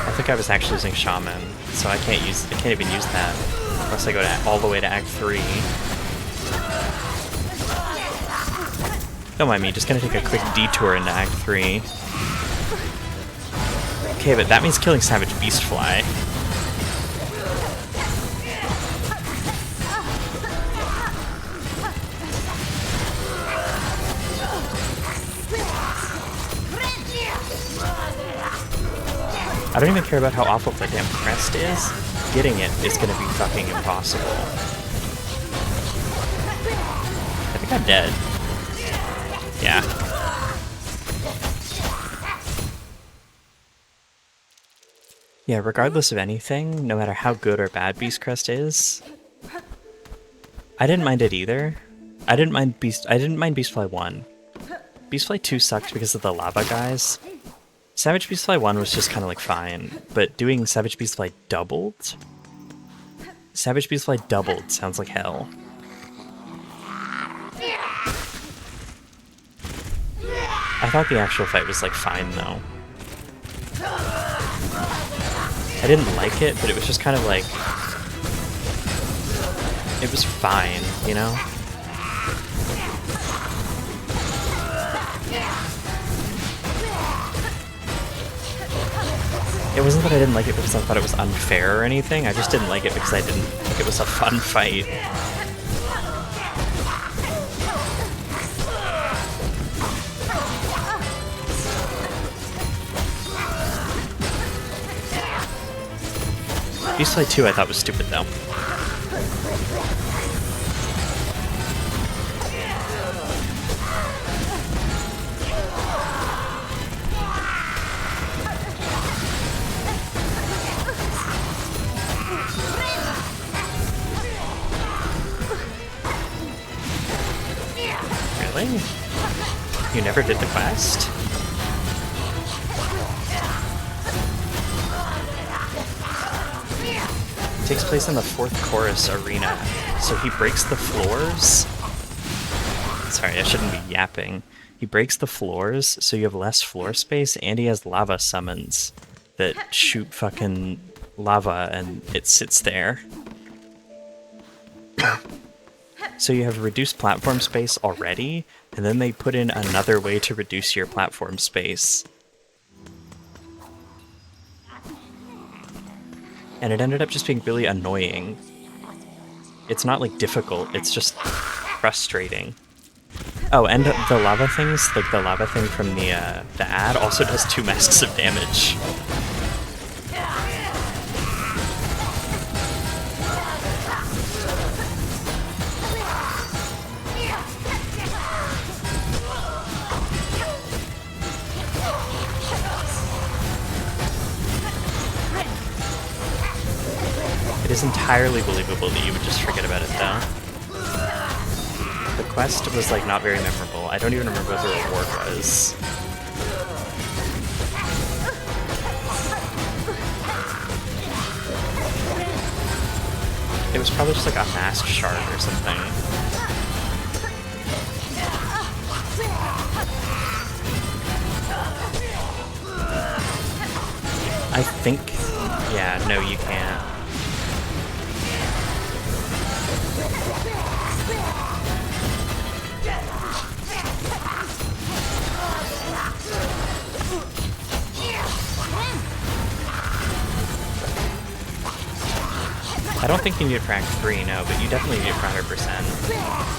I think I was actually using Shaman, so I can't even use that unless I go all the way to Act 3. Don't mind me, just gonna take a quick detour into Act 3. Okay, but that means killing Savage Beastfly. I don't even care about how awful that damn crest is. Getting it is gonna be fucking impossible. I think I'm dead. Yeah. Yeah, regardless of anything, no matter how good or bad Beast Crest is, I didn't mind it either. I didn't mind Beastfly 1. Beastfly 2 sucked because of the lava guys. Savage Beastfly 1 was just kind of like fine, but doing Savage Beastfly doubled? Savage Beastfly doubled sounds like hell. I thought the actual fight was like fine though. I didn't like it, but it was just kind of like, it was fine, you know? It wasn't that I didn't like it because I thought it was unfair or anything, I just didn't like it because I didn't think it was a fun fight. Beastfly 2 I thought was stupid though. Really? You never did the quest? It takes place in the 4th Chorus arena, so he breaks the floors. Sorry, I shouldn't be yapping. He breaks the floors, so you have less floor space, and he has lava summons that shoot fucking lava, and it sits there. So you have reduced platform space already, and then they put in another way to reduce your platform space. And it ended up just being really annoying. It's not like difficult, it's just frustrating. Oh, and the lava things, like the lava thing from the ad also does 2 masks of damage. It is entirely believable that you would just forget about it, though. The quest was, like, not very memorable. I don't even remember what the reward was. It was probably just, like, a masked shard or something. I think... yeah, no, you can't. I don't think you need it for Act 3, no, but you definitely need it for 100%.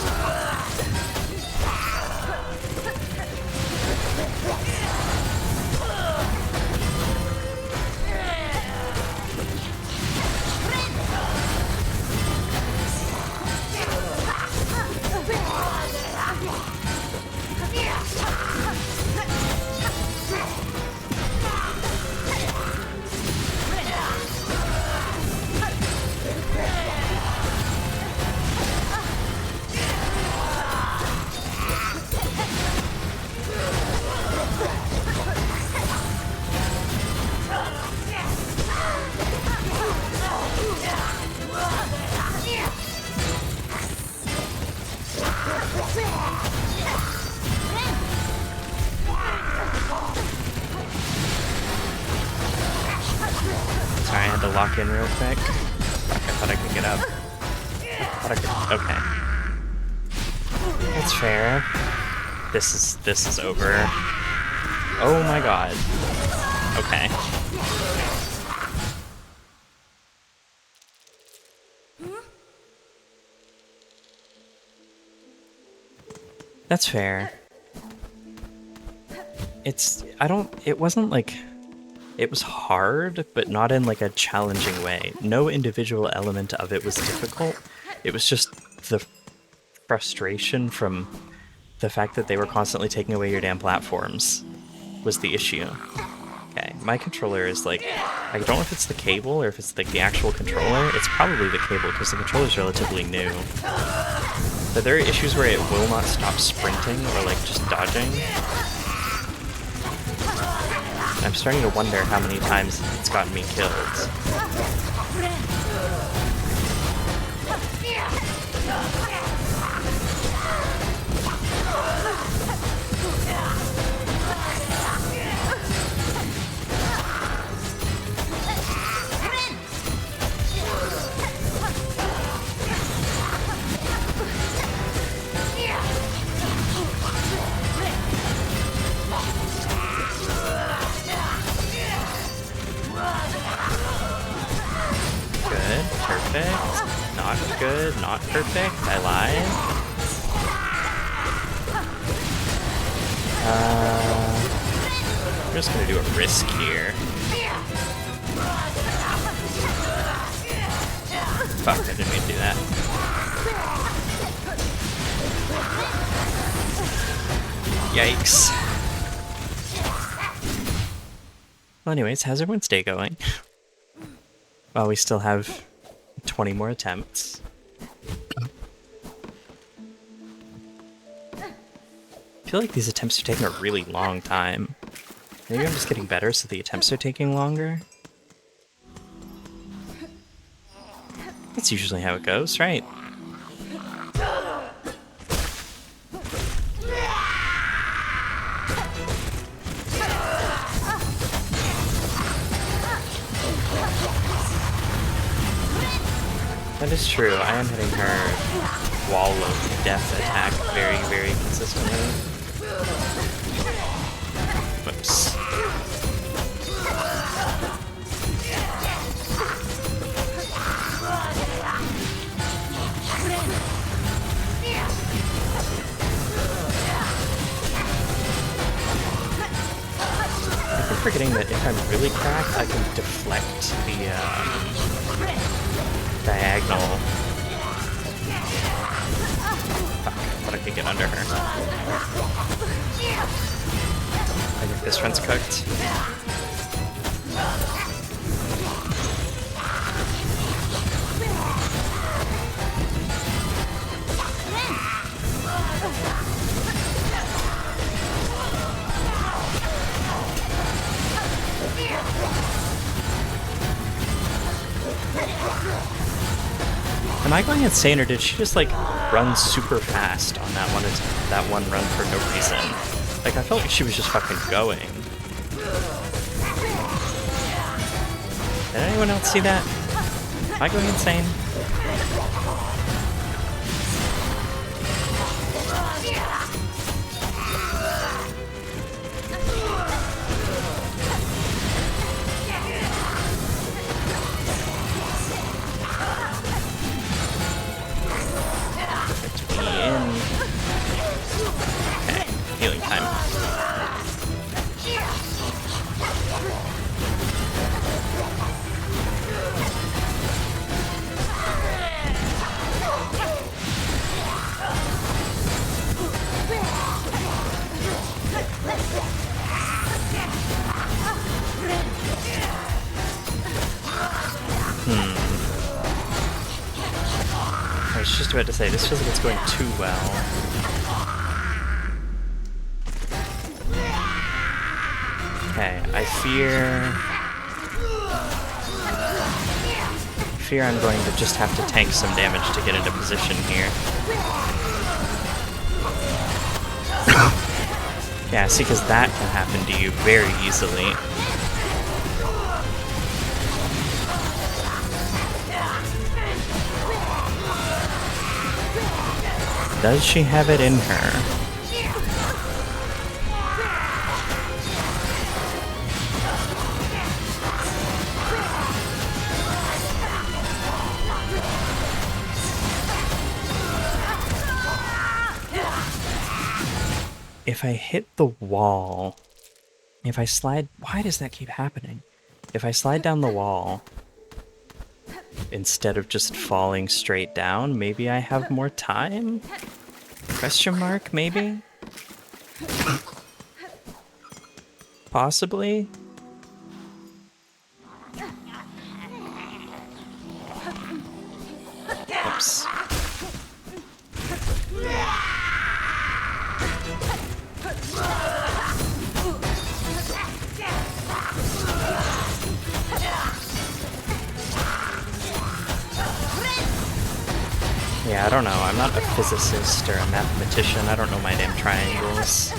Sorry, I had to lock in real quick. Fuck, I thought I could get up. Okay. That's fair. This is over. Oh my god. Okay. That's fair. It wasn't like, it was hard, but not in like a challenging way. No individual element of it was difficult. It was just the frustration from the fact that they were constantly taking away your damn platforms was the issue. Okay, my controller is like, I don't know if it's the cable or if it's like the actual controller. It's probably the cable because the controller's relatively new. But there are issues where it will not stop sprinting or like just dodging. I'm starting to wonder how many times it's gotten me killed. Good, perfect. Not good, not perfect. I lied. I'm just gonna do a risk here. Fuck, I didn't mean to do that. Yikes. Well, anyways, how's everyone's day going? Well, we still have 20 more attempts. I feel like these attempts are taking a really long time. Maybe I'm just getting better so the attempts are taking longer? That's usually how it goes, right? That is true. I am hitting her wall of death attack very, very consistently. Whoops. I keep forgetting that if I'm really cracked, I can deflect the diagonal. Fuck, I thought I could get under her. I think this one's cooked. Am I going insane, or did she just like run super fast on that one run for no reason? Like, I felt like she was just fucking going. Did anyone else see that? Am I going insane? I was just about to say, this feels like it's going too well. Okay, I fear I'm going to just have to tank some damage to get into position here. Yeah, see, because that can happen to you very easily. Does she have it in her? If I hit the wall, if I slide, why does that keep happening? If I slide down the wall, instead of just falling straight down, maybe I have more time? Question mark, maybe? Possibly? Oops. Yeah, I don't know. I'm not a physicist or a mathematician. I don't know my damn triangles.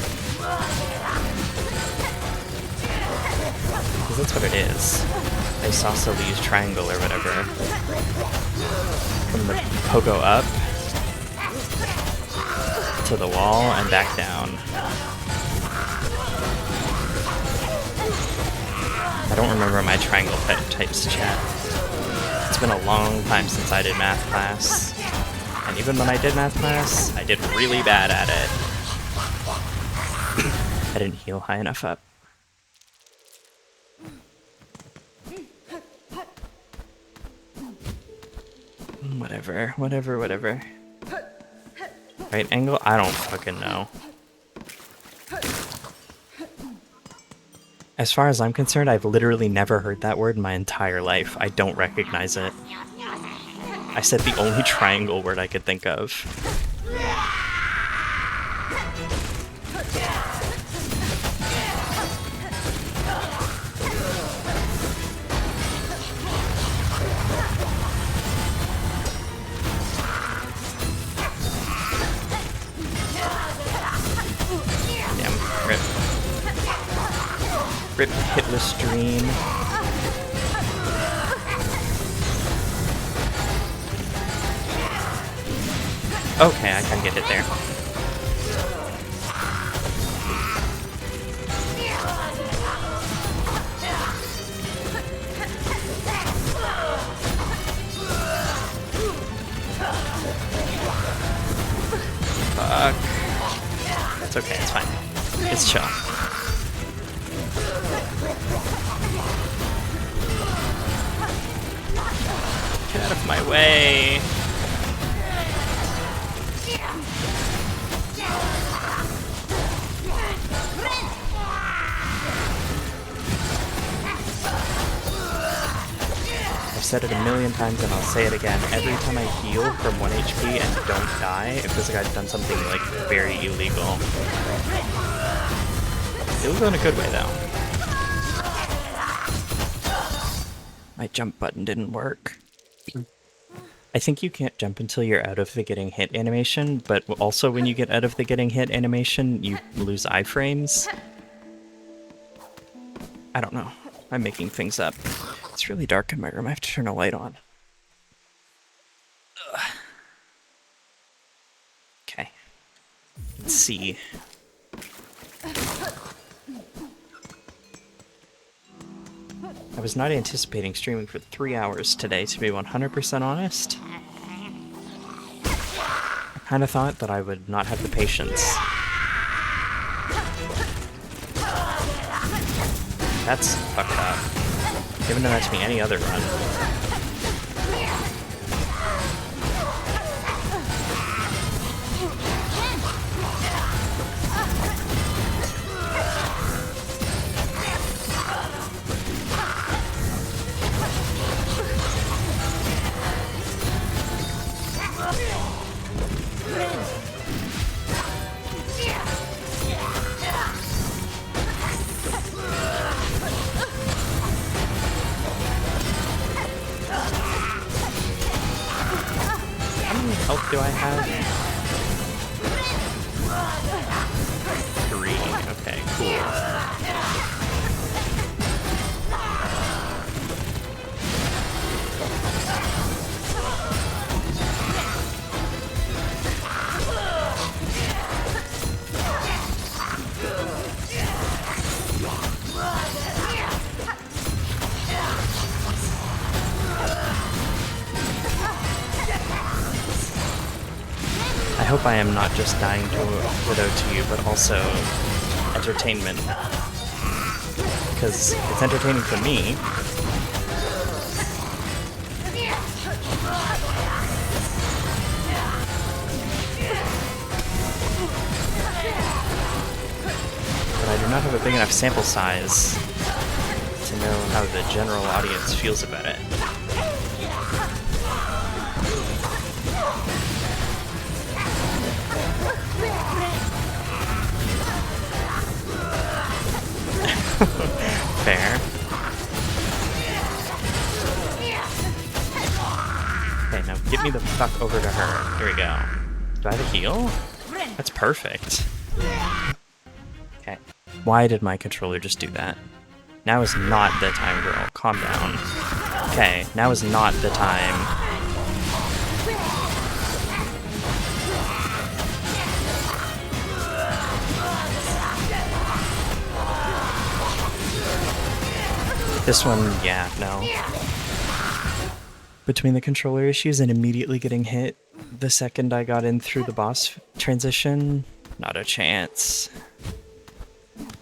Because that's what it is. Isosceles triangle or whatever. From the pogo up to the wall and back down. I don't remember my triangle types, chat. It's been a long time since I did math class. And even when I did math class, I did really bad at it. I didn't heal high enough up. Whatever. Right angle? I don't fucking know. As far as I'm concerned, I've literally never heard that word in my entire life. I don't recognize it. I said the only triangle word I could think of. Damn, rip. Rip hitless dream. Okay, I can get it there. Fuck. It's okay, it's fine. It's chill. Get out of my way. I've said it a million times and I'll say it again. Every time I heal from 1 HP and don't die, it feels like I've done something like very illegal. Illegal in a good way though. My jump button didn't work. I think you can't jump until you're out of the getting hit animation, but also when you get out of the getting hit animation, you lose iframes. I don't know. I'm making things up. It's really dark in my room. I have to turn a light on. Ugh. Okay. Let's see. I was not anticipating streaming for 3 hours today, to be 100% honest. I kind of thought that I would not have the patience. That's fucked up. Given that that's me any other run. Health do I have? 3. Okay, cool. hope I am not just dying to Widow to you, but also entertainment. Because it's entertaining for me. But I do not have a big enough sample size to know how the general audience feels about it. Fair. Okay, now get me the fuck over to her. Here we go. Do I have a heal? That's perfect. Okay. Why did my controller just do that? Now is not the time, girl. Calm down. Okay, now is not the time. This one, yeah, no. Between the controller issues and immediately getting hit the second I got in through the boss transition, not a chance.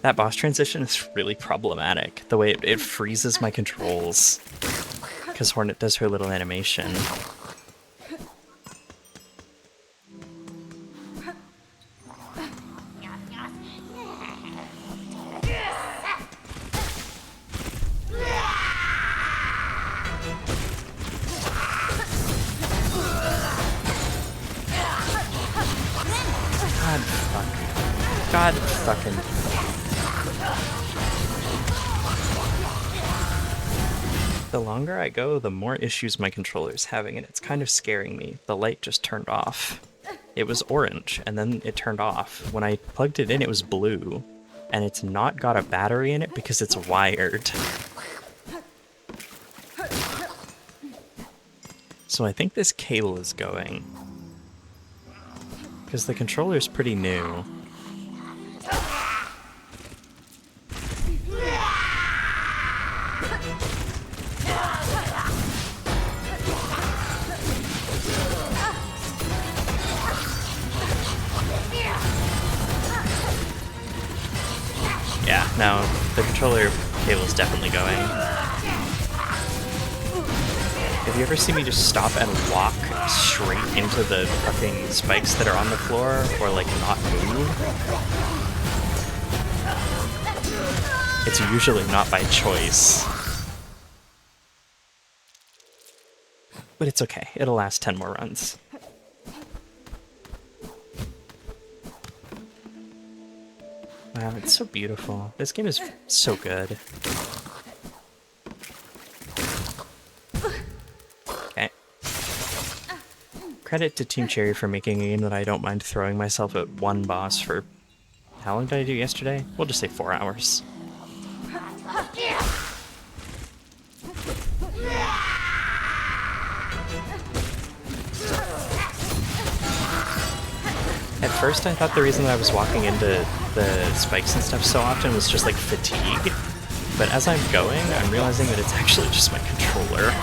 That boss transition is really problematic. The way it freezes my controls. Because Hornet does her little animation. God fucking... The longer I go, the more issues my controller's having, and it's kind of scaring me. The light just turned off. It was orange, and then it turned off. When I plugged it in, it was blue. And it's not got a battery in it because it's wired. So I think this cable is going. Because the controller's pretty new. Yeah, no, the controller cable is definitely going. Have you ever seen me just stop and walk straight into the fucking spikes that are on the floor, or like not move? It's usually not by choice. But it's okay, it'll last 10 more runs. Wow, it's so beautiful. This game is so good. Okay. Credit to Team Cherry for making a game that I don't mind throwing myself at one boss for... How long did I do yesterday? We'll just say 4 hours. At first I thought the reason that I was walking into the spikes and stuff so often was just like fatigue, but as I'm going, I'm realizing that it's actually just my controller.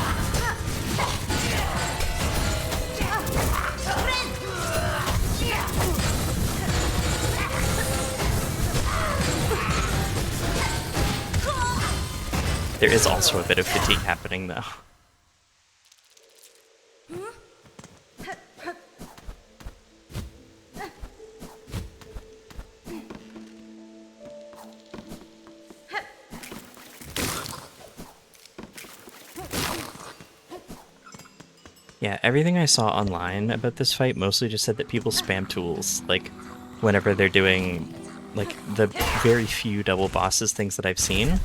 There is also a bit of fatigue happening though. Yeah, everything I saw online about this fight mostly just said that people spam tools, like, whenever they're doing, like, the very few double bosses things that I've seen.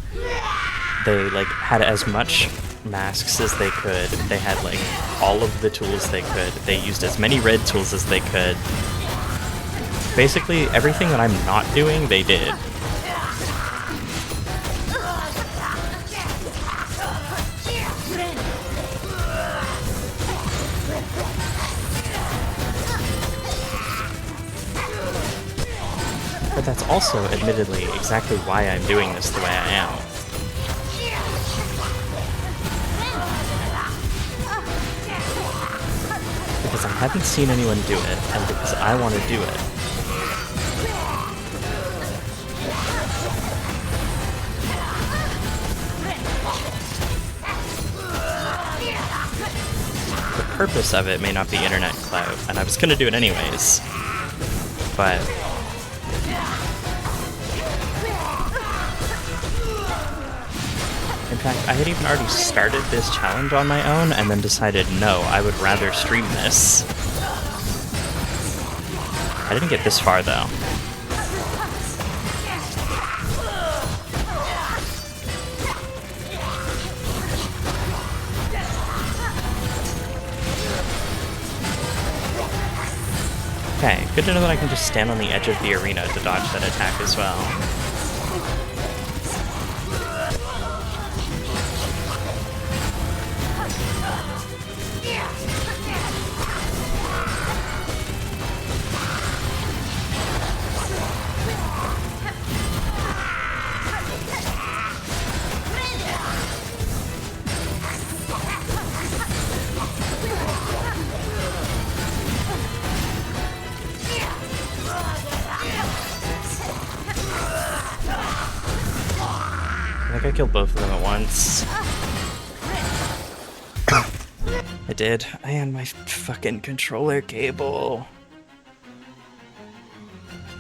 They, like, had as much masks as they could, they had, like, all of the tools they could, they used as many red tools as they could. Basically, everything that I'm not doing, they did. But that's also, admittedly, exactly why I'm doing this the way I am. because I haven't seen anyone do it, and because I want to do it. The purpose of it may not be internet clout, and I was gonna do it anyways, but in fact, I had even already started this challenge on my own and then decided, no, I would rather stream this. I didn't get this far, though. Okay, good to know that I can just stand on the edge of the arena to dodge that attack as well. I think I killed both of them at once. I did. And my fucking controller cable.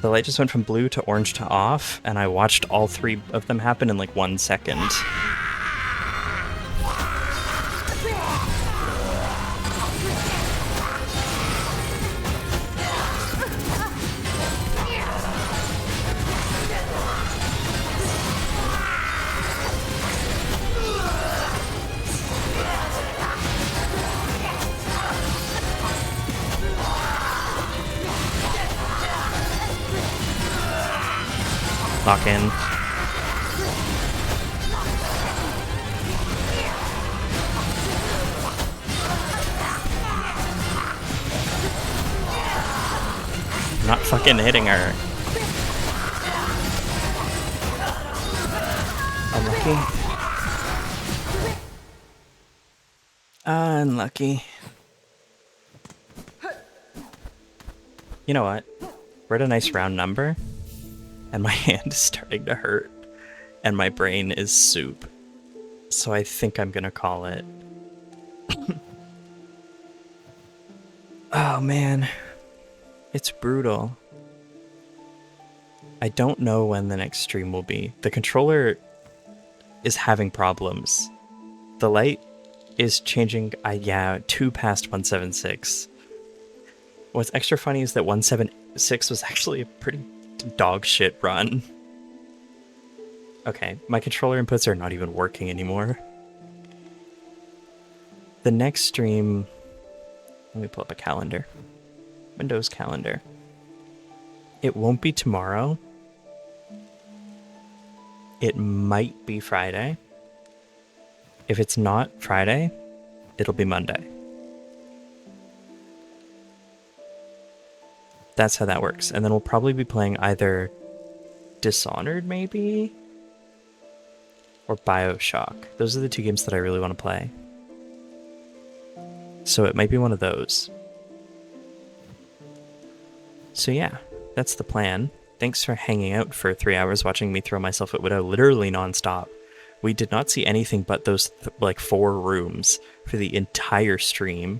The light just went from blue to orange to off, and I watched all three of them happen in like 1 second. Lock in. I'm not fucking hitting her. Unlucky. Unlucky. You know what? We're at a nice round number. And my hand is starting to hurt, and my brain is soup. So I think I'm gonna call it. Oh man, it's brutal. I don't know when the next stream will be. The controller is having problems. The light is changing, yeah, 2 past 176. What's extra funny is that 176 was actually a pretty dog shit run. Okay, my controller inputs are not even working anymore. The next stream... Let me pull up a calendar. Windows calendar. It won't be tomorrow. It might be Friday. If it's not Friday, it'll be Monday. That's how that works. And then we'll probably be playing either Dishonored, maybe? Or BioShock. Those are the 2 games that I really want to play. So it might be one of those. So yeah, that's the plan. Thanks for hanging out for 3 hours watching me throw myself at Widow literally nonstop. We did not see anything but those like 4 rooms for the entire stream.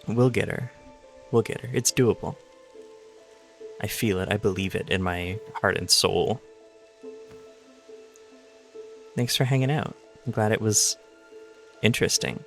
We'll get her. We'll get her. It's doable. I feel it. I believe it in my heart and soul. Thanks for hanging out. I'm glad it was interesting.